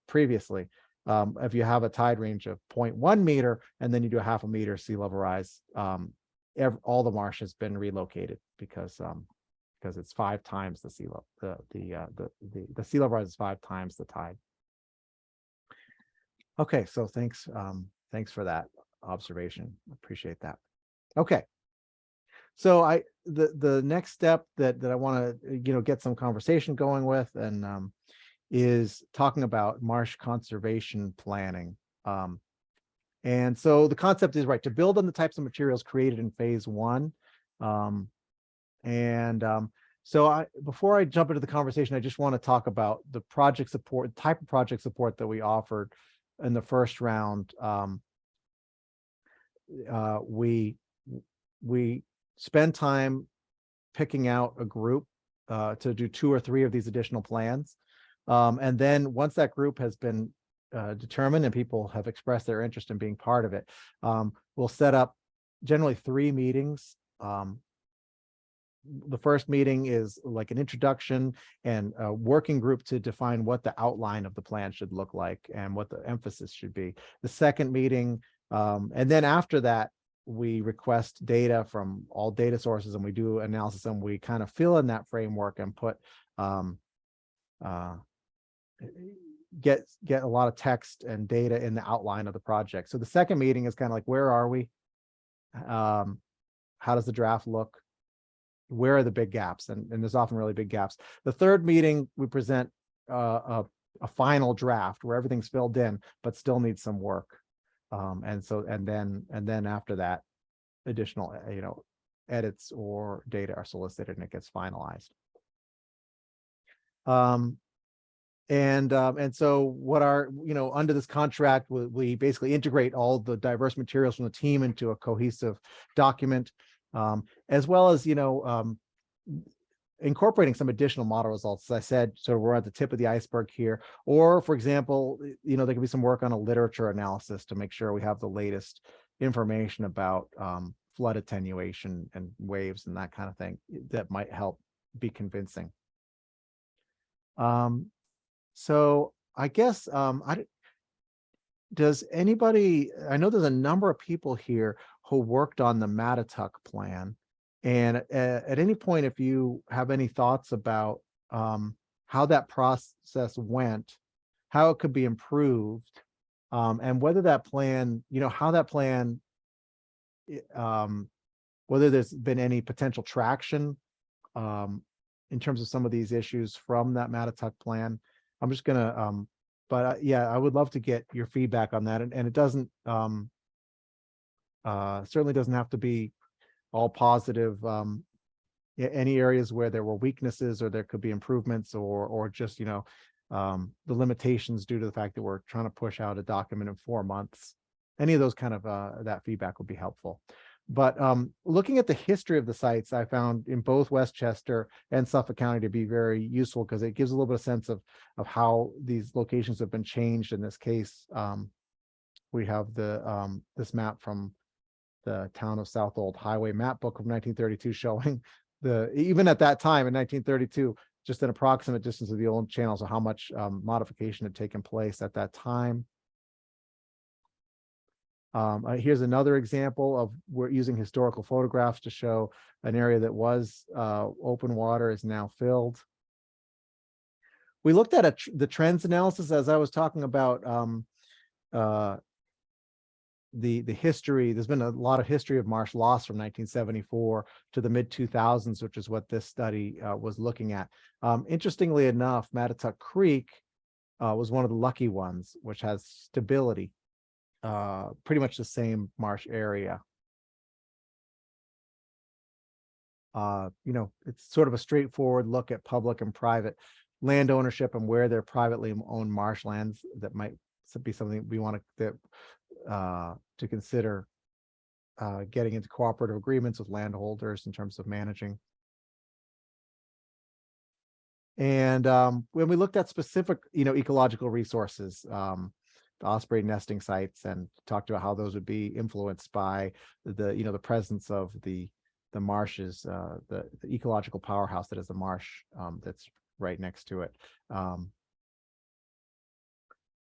previously. If you have a tide range of 0.1 meter and then you do a half a meter sea level rise, all the marsh has been relocated because it's 5 times the sea level. The sea level rise is 5 times the tide. Okay, so thanks for that observation. Appreciate that. Okay, so the next step that I want to get some conversation going with and is talking about marsh conservation planning. And so the concept is to build on the types of materials created in phase 1. So before I jump into the conversation, I just want to talk about the project support, type of project support that we offered in the first round. We spend time picking out a group to do 2 or 3 of these additional plans. And then once that group has been determined and people have expressed their interest in being part of it, we'll set up generally 3 meetings. The first meeting is like an introduction and a working group to define what the outline of the plan should look like and what the emphasis should be. The second meeting, and then after that, we request data from all data sources and we do analysis and we kind of fill in that framework and put get a lot of text and data in the outline of the project. So the second meeting is kind of like, where are we? How does the draft look? Where are the big gaps? And there's often really big gaps. The third meeting, we present a final draft where everything's filled in, but still needs some work. And then after that, additional edits or data are solicited and it gets finalized. And so what under this contract, we basically integrate all the diverse materials from the team into a cohesive document, as well as, incorporating some additional model results. As I said, so we're at the tip of the iceberg here. Or for example, there could be some work on a literature analysis to make sure we have the latest information about flood attenuation and waves and that kind of thing that might help be convincing. So I guess, does anybody, I know there's a number of people here who worked on the Mattatuck plan. And at any point, if you have any thoughts about how that process went, how it could be improved, and whether that plan, how that plan, whether there's been any potential traction in terms of some of these issues from that Mattatuck plan. I'm just gonna, yeah, I would love to get your feedback on that. And it doesn't, certainly doesn't have to be all positive. Any areas where there were weaknesses or there could be improvements or just, the limitations due to the fact that we're trying to push out a document in 4 months. Any of those kind of that feedback would be helpful. But looking at the history of the sites, I found in both Westchester and Suffolk County to be very useful because it gives a little bit of sense of how these locations have been changed. In this case, we have the this map from the Town of South Old Highway map book of 1932 showing even at that time in 1932, just an approximate distance of the old channels of how much modification had taken place at that time. Here's another example of we're using historical photographs to show an area that was open water is now filled. We looked at the trends analysis as I was talking about the history. There's been a lot of history of marsh loss from 1974 to the mid 2000s, which is what this study was looking at. Interestingly enough, Mattatuck Creek was one of the lucky ones, which has stability. Pretty much the same marsh area. It's sort of a straightforward look at public and private land ownership and where they're privately owned marshlands. That might be something we want to consider getting into cooperative agreements with landholders in terms of managing. And when we looked at specific, ecological resources, the osprey nesting sites, and talked about how those would be influenced by the presence of the marshes, the ecological powerhouse that is the marsh that's right next to it,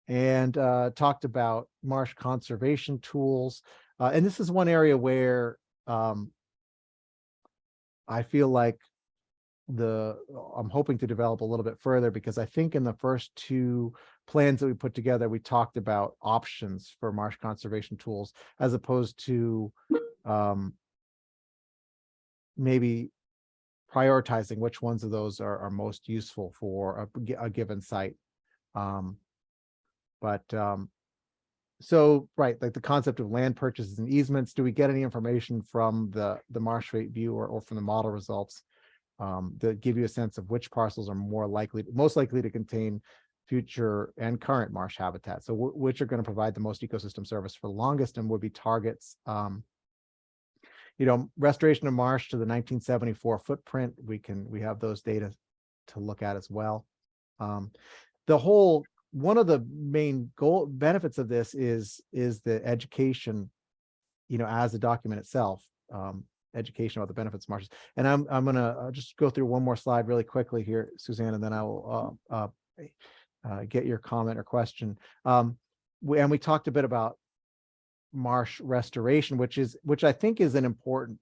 and talked about marsh conservation tools. And this is one area where I feel like I'm hoping to develop a little bit further, because I think in the first 2 plans that we put together, we talked about options for marsh conservation tools, as opposed to maybe prioritizing which ones of those are most useful for a given site. So right, like the concept of land purchases and easements, do we get any information from the Marsh Fate Viewer or from the model results that give you a sense of which parcels are most likely to contain future and current marsh habitat? So which are going to provide the most ecosystem service for the longest and would be targets. Restoration of marsh to the 1974 footprint, we have those data to look at as well. One of the main benefits of this is the education, as a document itself, education about the benefits of marshes. And I'm going to just go through one more slide really quickly here, Suzanne, and then I will get your comment or question. We talked a bit about marsh restoration, which I think is an important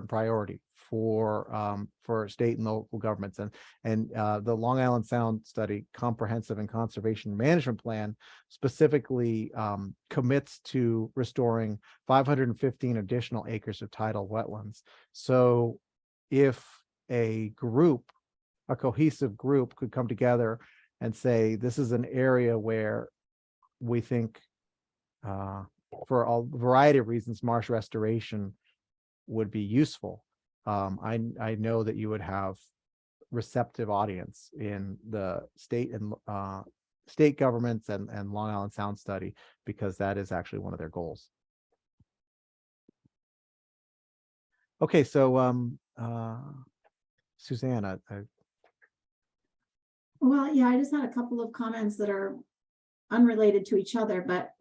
priority for state and local governments, and the Long Island Sound Study Comprehensive and Conservation Management Plan specifically commits to restoring 515 additional acres of tidal wetlands. So if a cohesive group could come together and say, this is an area where we think for a variety of reasons marsh restoration would be useful, I know that you would have receptive audience in the state and state governments and Long Island Sound Study, because that is actually one of their goals. Okay, so Susanna. Well, yeah, I just had a couple of comments that are unrelated to each other, but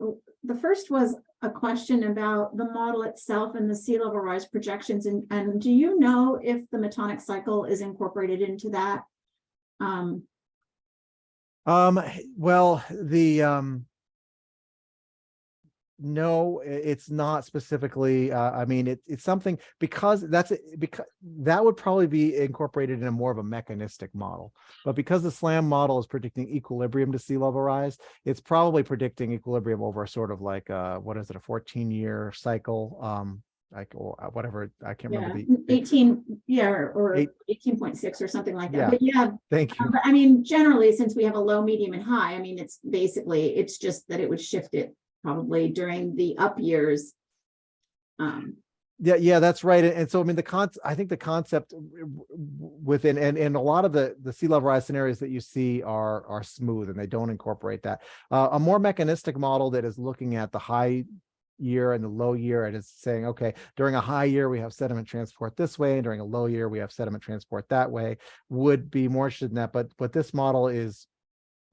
the first was a question about the model itself and the sea level rise projections. And do you know if the metonic cycle is incorporated into that? Well, no, it's not specifically. I mean, it's something, because that would probably be incorporated in a more of a mechanistic model. But because the SLAM model is predicting equilibrium to sea level rise, it's probably predicting equilibrium over sort of like what is it, a 14-year cycle? Or whatever, I can't remember the 18, yeah, or 18.6 or something like that. Yeah. But yeah, Thank you. but I mean, generally, since we have a low, medium, and high, I mean, it's just that it would shift it probably during the up years. Yeah, that's right. And so, I mean, I think the concept within, and a lot of the sea level rise scenarios that you see are smooth and they don't incorporate that. A more mechanistic model that is looking at the high year and the low year, and it's saying, okay, during a high year, we have sediment transport this way, and during a low year, we have sediment transport that way, would be more interested in that. But this model is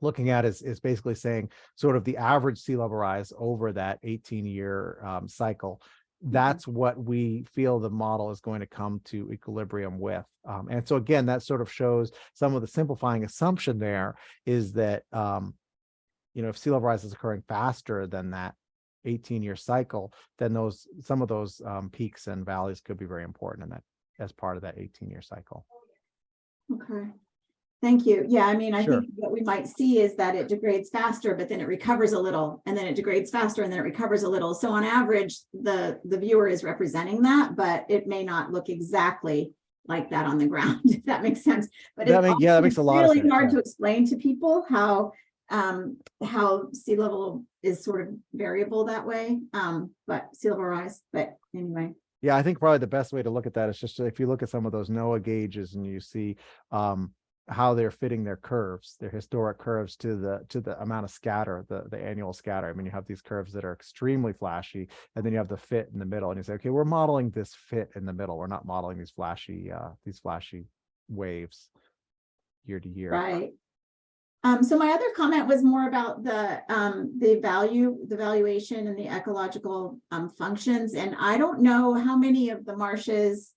looking at is basically saying sort of the average sea level rise over that 18-year cycle. That's what we feel the model is going to come to equilibrium with. And so again, that sort of shows some of the simplifying assumption there is that, if sea level rise is occurring faster than that 18-year cycle, then some of those peaks and valleys could be very important in that as part of that 18-year cycle. Okay. Thank you. Yeah, I mean, I Sure. think what we might see is that it degrades faster, but then it recovers a little, and then it degrades faster, and then it recovers a little. So on average, the viewer is representing that, but it may not look exactly like that on the ground, if that makes sense. But that makes a lot of sense. It's really hard to explain to people how sea level is sort of variable that way, but sea level rise. But anyway. Yeah, I think probably the best way to look at that is just if you look at some of those NOAA gauges and you see how they're fitting their curves, their historic curves to the amount of scatter, the annual scatter. I mean, you have these curves that are extremely flashy, and then you have the fit in the middle, and you say, okay, we're modeling this fit in the middle. We're not modeling these flashy waves year to year. Right. So my other comment was more about the valuation and the ecological functions. And I don't know how many of the marshes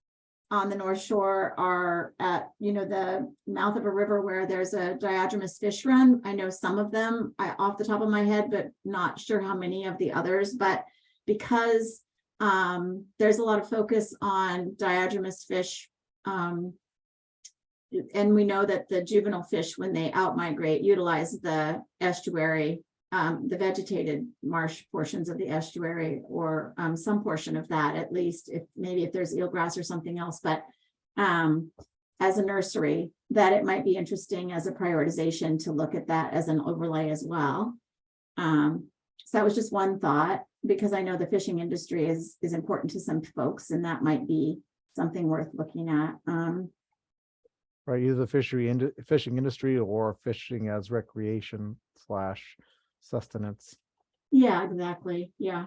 on the North Shore are at, the mouth of a river where there's a diadromous fish run. I know some of them off the top of my head, but not sure how many of the others. But because there's a lot of focus on diadromous fish, and we know that the juvenile fish, when they outmigrate, utilize the estuary, the vegetated marsh portions of the estuary, or some portion of that, at least, if there's eelgrass or something else. But as a nursery, that it might be interesting as a prioritization to look at that as an overlay as well. So that was just one thought, because I know the fishing industry is important to some folks, and that might be something worth looking at. Right, either the fishing industry or fishing as recreation / sustenance. Yeah, exactly. Yeah.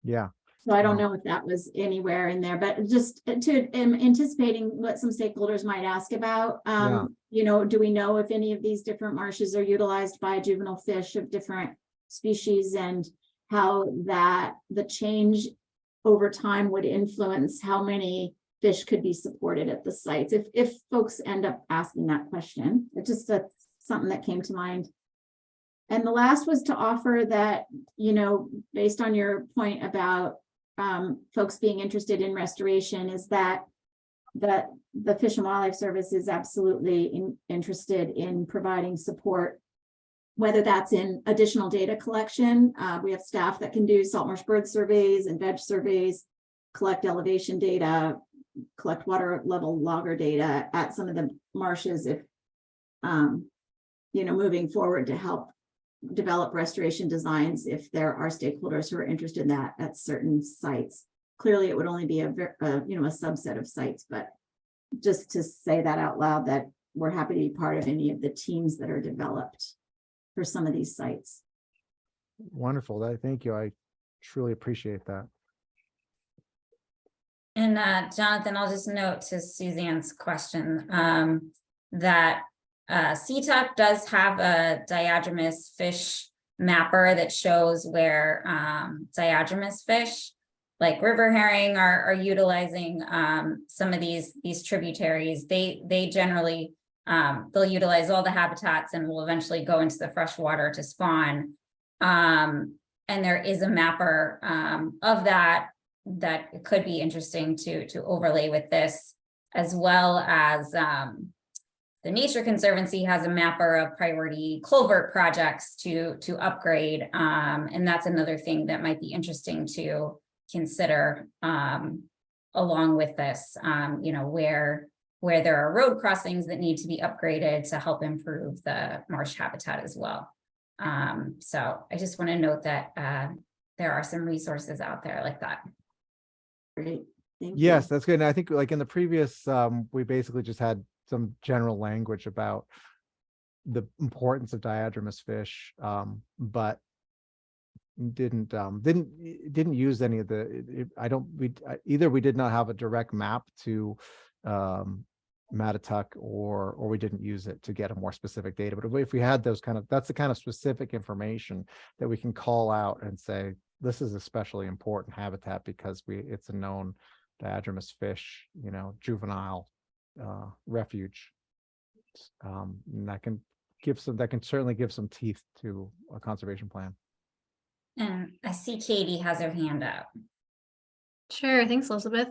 So I don't know if that was anywhere in there, but just anticipating what some stakeholders might ask about. Do we know if any of these different marshes are utilized by juvenile fish of different species, and how the change over time would influence how many fish could be supported at the sites, if folks end up asking that question. It's just something that came to mind. And the last was to offer that, based on your point about folks being interested in restoration, is that the Fish and Wildlife Service is absolutely interested in providing support, whether that's in additional data collection. We have staff that can do salt marsh bird surveys and veg surveys, collect elevation data, collect water level logger data at some of the marshes, if moving forward to help develop restoration designs, if there are stakeholders who are interested in that at certain sites. Clearly it would only be a subset of sites, but just to say that out loud, that we're happy to be part of any of the teams that are developed for some of these sites. Wonderful. Thank you. I truly appreciate that. And Jonathan, I'll just note to Suzanne's question that CTOP does have a diadromous fish mapper that shows where diadromous fish like river herring are utilizing some of these tributaries. They generally they'll utilize all the habitats and will eventually go into the fresh water to spawn. And there is a mapper of that could be interesting to overlay with this, as well as the Nature Conservancy has a mapper of priority culvert projects to upgrade. And that's another thing that might be interesting to consider along with this, where there are road crossings that need to be upgraded to help improve the marsh habitat as well. So I just want to note that there are some resources out there like that. Great. Thank Yes, you. that's good. And I think like in the previous, we basically just had some general language about the importance of diadromous fish, but didn't use any of the, either we did not have a direct map to Mattituck, or we didn't use it to get a more specific data. But if we had those that's the kind of specific information that we can call out and say, this is especially important habitat because it's a known diadromous fish, juvenile refuge. And that can certainly give some teeth to a conservation plan. And I see Katie has her hand up. Sure, thanks, Elizabeth.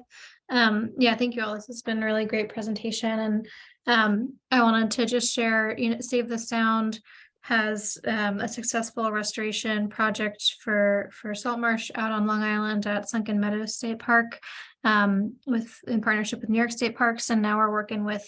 Yeah, thank you all. This has been a really great presentation, and I wanted to just share, Save the Sound has a successful restoration project for salt marsh out on Long Island at Sunken Meadows State Park, in partnership with New York State Parks, and now we're working with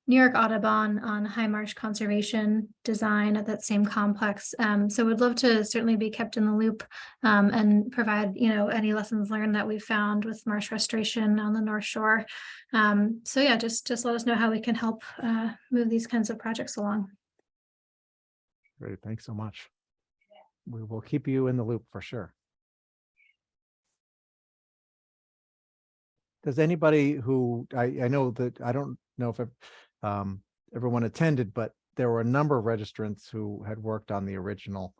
New York Audubon on high marsh conservation design at that same complex. So we'd love to certainly be kept in the loop and provide, any lessons learned that we've found with marsh restoration on the North Shore. So yeah, just let us know how we can help move these kinds of projects along. Great, thanks so much. We will keep you in the loop for sure. Does anybody who, I know that, I don't know if everyone attended, but there were a number of registrants who had worked on the original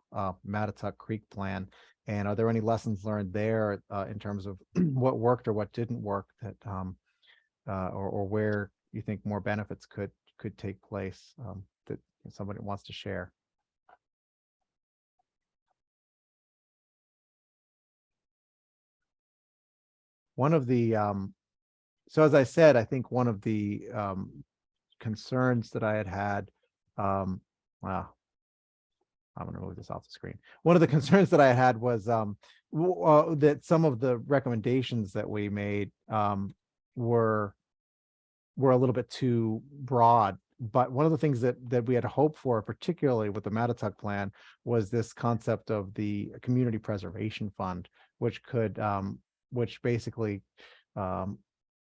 Mattituck Creek plan. And are there any lessons learned there in terms of what worked or what didn't work, that or where you think more benefits could take place, that somebody wants to share? One of the so as I said, I think one of the concerns that I had, well, I'm going to move this off the screen. One of the concerns that I had was that some of the recommendations that we made were a little bit too broad. But one of the things that we had hoped for, particularly with the Mattituck plan, was this concept of the Community Preservation Fund, which basically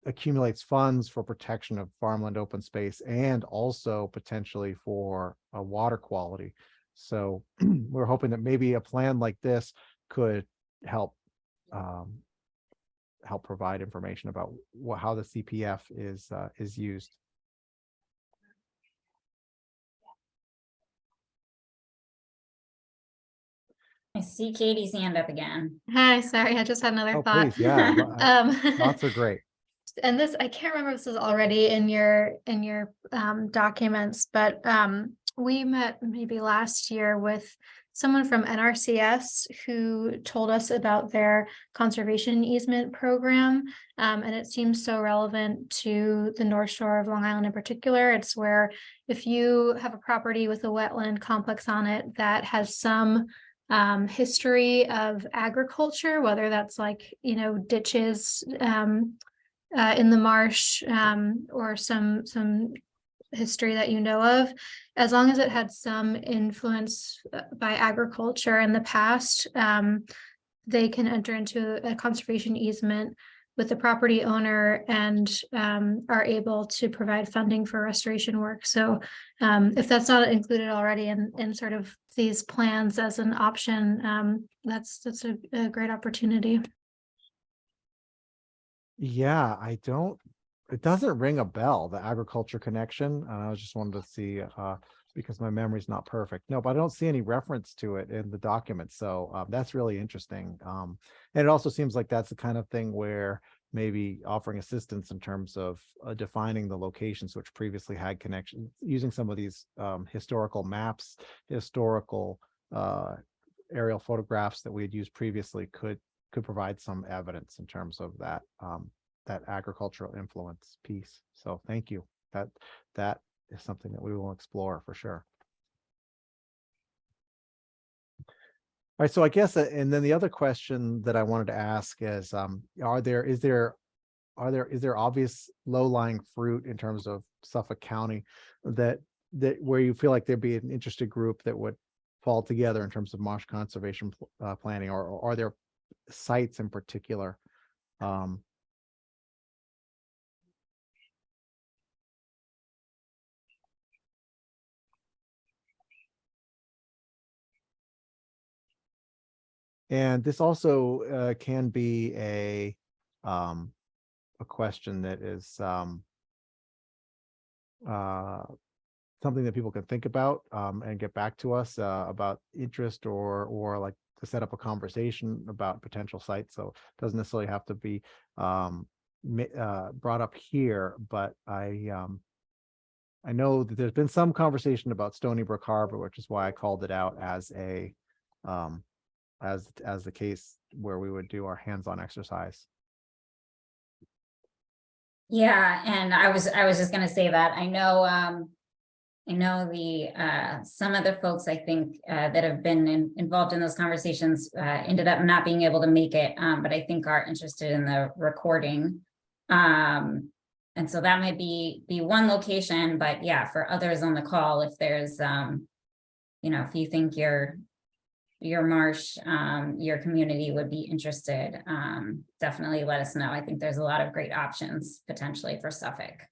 accumulates funds for protection of farmland open space and also potentially for water quality. So we're hoping that maybe a plan like this could help provide information about how the CPF is used. I see Katie's hand up again. Hi, sorry, I just had another thought. Please, yeah. Thoughts are great. And this, I can't remember if this is already in your documents, but we met maybe last year with someone from NRCS who told us about their conservation easement program. And it seems so relevant to the North Shore of Long Island in particular. It's where if you have a property with a wetland complex on it that has some history of agriculture, whether that's like, ditches in the marsh or some history that you know of, as long as it had some influence by agriculture in the past, they can enter into a conservation easement with the property owner and are able to provide funding for restoration work. So if that's not included already in sort of these plans as an option, that's a great opportunity. Yeah, it doesn't ring a bell, the agriculture connection. And I just wanted to see because my memory's not perfect. No, but I don't see any reference to it in the document. So that's really interesting. And it also seems like that's the kind of thing where maybe offering assistance in terms of defining the locations which previously had connections, using some of these historical maps, historical aerial photographs that we had used previously could provide some evidence in terms of that that agricultural influence piece. So thank you. That is something that we will explore for sure. All right, so I guess, and then the other question that I wanted to ask is, is there obvious low-lying fruit in terms of Suffolk County that where you feel like there'd be an interested group that would fall together in terms of marsh conservation planning, or are there sites in particular And this also can be a question that is something that people can think about and get back to us about interest or like to set up a conversation about potential sites. So it doesn't necessarily have to be brought up here, but I know that there's been some conversation about Stony Brook Harbor, which is why I called it out as a as the case where we would do our hands-on exercise. Yeah, and I was just gonna say that I know the some of the folks I think that have been involved in those conversations ended up not being able to make it, but I think are interested in the recording. And so that might be one location, but yeah, for others on the call, if there's you know, if you think your marsh, your community would be interested, definitely let us know. I think there's a lot of great options potentially for Suffolk.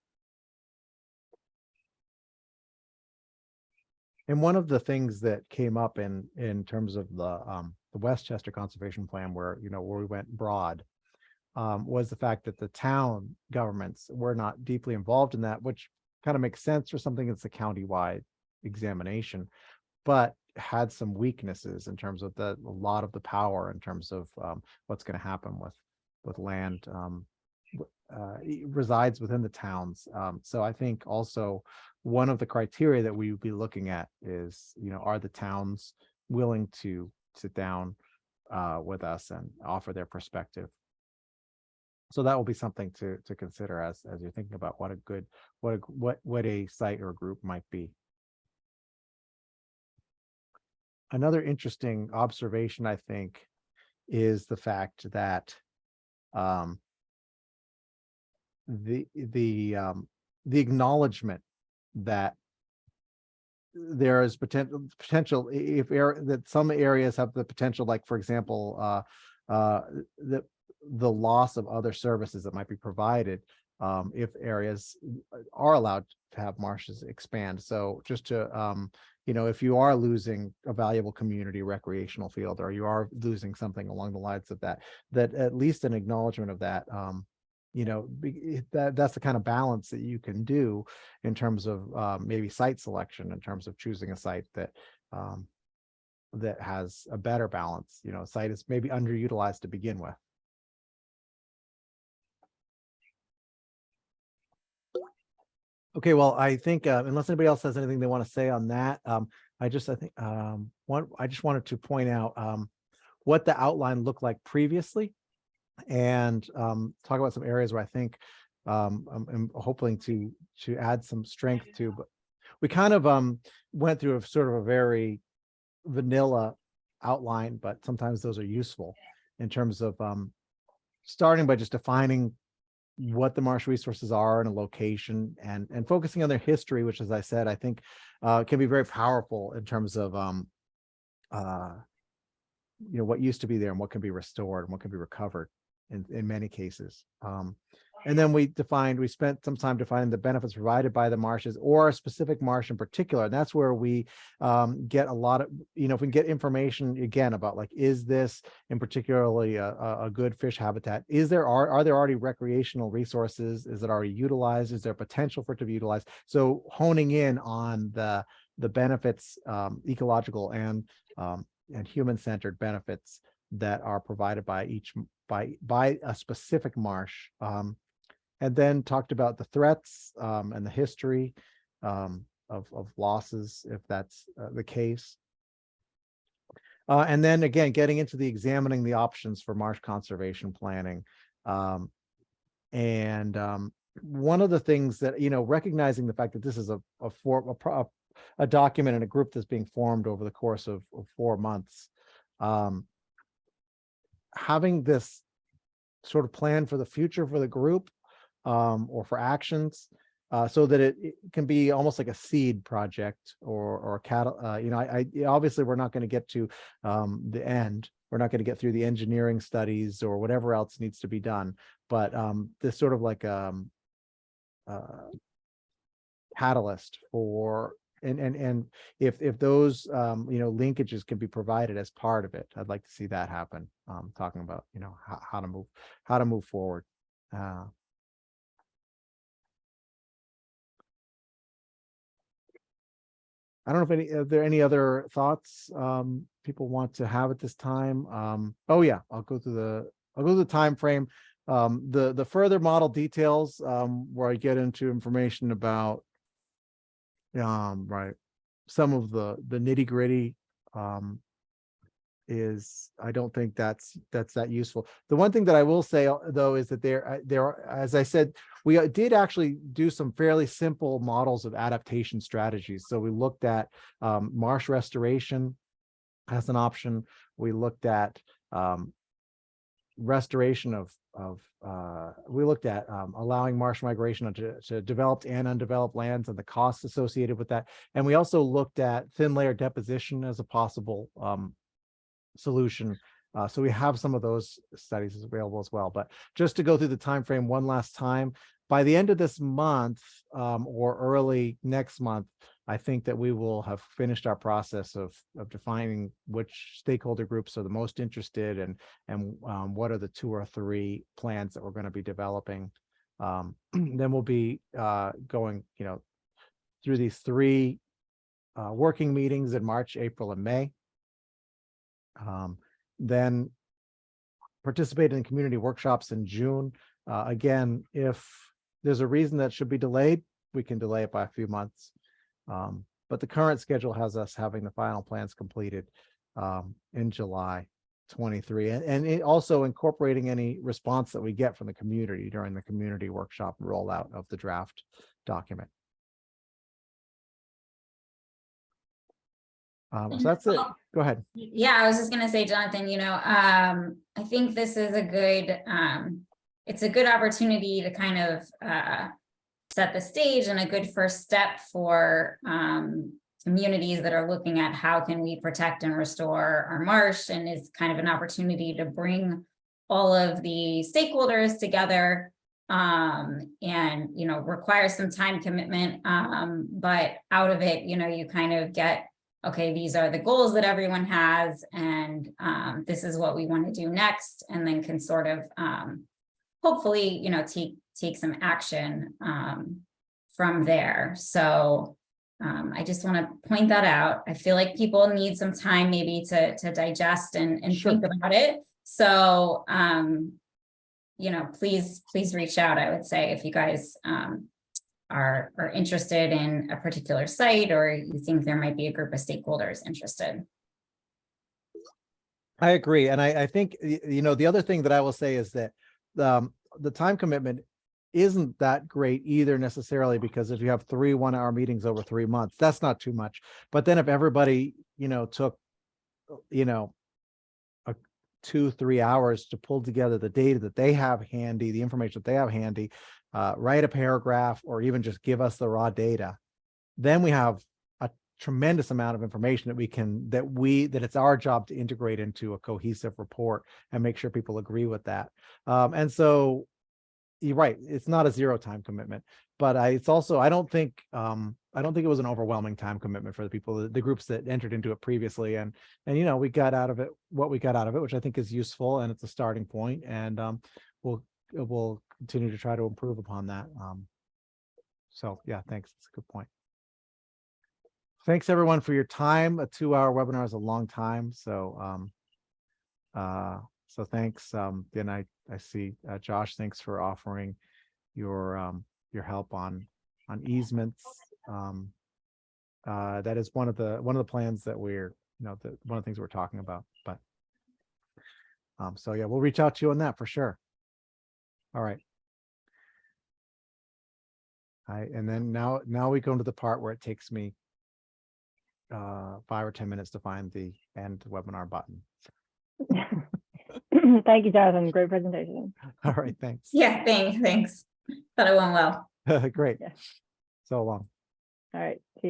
And one of the things that came up in terms of the Westchester Conservation Plan, where we went broad, was the fact that the town governments were not deeply involved in that, which kind of makes sense for something that's a county-wide examination, but had some weaknesses in terms of a lot of the power in terms of what's going to happen with land resides within the towns. So I think also one of the criteria that we would be looking at is, are the towns willing to sit down with us and offer their perspective? So that will be something to consider as you're thinking about what a site or group might be. Another interesting observation, I think, is the fact that the acknowledgement that there is potential that some areas have the potential, like for example, the loss of other services that might be provided if areas are allowed to have marshes expand. So just to if you are losing a valuable community recreational field, or you are losing something along the lines of that at least an acknowledgement of that, that's the kind of balance that you can do in terms of maybe site selection, in terms of choosing a site that has a better balance. A site is maybe underutilized to begin with. Okay, well, I think unless anybody else has anything they want to say on that, I just wanted to point out what the outline looked like previously, and talk about some areas where I think I'm hoping to add some strength to. But we kind of went through a sort of a very vanilla outline, but sometimes those are useful in terms of starting by just defining what the marsh resources are in a location and focusing on their history, which, as I said, I think can be very powerful in terms of what used to be there and what can be restored and what can be recovered in many cases. And then we spent some time defining the benefits provided by the marshes, or a specific marsh in particular. And that's where we get a lot of, if we can get information again about, like, is this in particularly a good fish habitat? Are there already recreational resources? Is it already utilized? Is there potential for it to be utilized? So honing in on the benefits, ecological and human-centered benefits that are provided by a specific marsh. And then talked about the threats and the history of losses, if that's the case. And then again, getting into examining the options for marsh conservation planning. And one of the things that, recognizing the fact that this is a document and a group that's being formed over the course of 4 months, having this sort of plan for the future for the group, or for actions, so that it can be almost like a seed project or a cattle. Obviously we're not going to get to the end. We're not going to get through the engineering studies or whatever else needs to be done. But this sort of like catalyst for and if those, linkages can be provided as part of it, I'd like to see that happen. Talking about, how to move forward. I don't know if are there any other thoughts people want to have at this time? Oh yeah, I'll go through the time frame. The further model details, where I get into information about right, some of the nitty gritty, is, I don't think that's that useful. The one thing that I will say though is that there are, as I said, we did actually do some fairly simple models of adaptation strategies. So we looked at marsh restoration as an option. We looked at restoration we looked at allowing marsh migration to developed and undeveloped lands and the costs associated with that. And we also looked at thin layer deposition as a possible solution. So we have some of those studies available as well. But just to go through the time frame one last time, by the end of this month or early next month, I think that we will have finished our process of defining which stakeholder groups are the most interested and what are the 2 or 3 plans that we're going to be developing. Then we'll be going, through these 3 working meetings in March, April, and May. Then participate in community workshops in June. Again, if there's a reason that should be delayed, we can delay it by a few months. But the current schedule has us having the final plans completed in July 23, and it also incorporating any response that we get from the community during the community workshop rollout of the draft document. So that's it. Go ahead. Yeah, I was just gonna say, Jonathan, I think this is a good, it's a good opportunity to kind of set the stage and a good first step for communities that are looking at how can we protect and restore our marsh, and is kind of an opportunity to bring all of the stakeholders together and, require some time commitment. But out of it, you kind of get, okay, these are the goals that everyone has, and this is what we want to do next, and then can sort of hopefully, take some action from there. So I just want to point that out. I feel like people need some time maybe to digest and Sure. think about it. So, please reach out, I would say, if you guys are interested in a particular site, or you think there might be a group of stakeholders interested. I agree. And I think, the other thing that I will say is that the time commitment isn't that great either necessarily, because if you have 3 one-hour meetings over 3 months, that's not too much. But then if everybody, took, 2-3 hours to pull together the data that they have handy, the information that they have handy, write a paragraph, or even just give us the raw data, then we have a tremendous amount of information that it's our job to integrate into a cohesive report and make sure people agree with that. And so you're right, it's not a 0 time commitment, but it's also, I don't think it was an overwhelming time commitment for the people, the groups that entered into it previously, and we got out of it what we got out of it, which I think is useful, and it's a starting point, and we'll continue to try to improve upon that. So yeah, thanks. That's a good point. Thanks everyone for your time. A 2-hour webinar is a long time. So, so thanks. Then I see Josh, thanks for offering your help on easements. That is one of the plans that we're, one of the things we're talking about, but so yeah, we'll reach out to you on that for sure. All right. And then now we go into the part where it takes me 5 or 10 minutes to find the end webinar button. Thank you, Jonathan. Great presentation. All right, thanks. Yeah, thanks. Thought it went well. Great. Yeah. So long. All right. See you.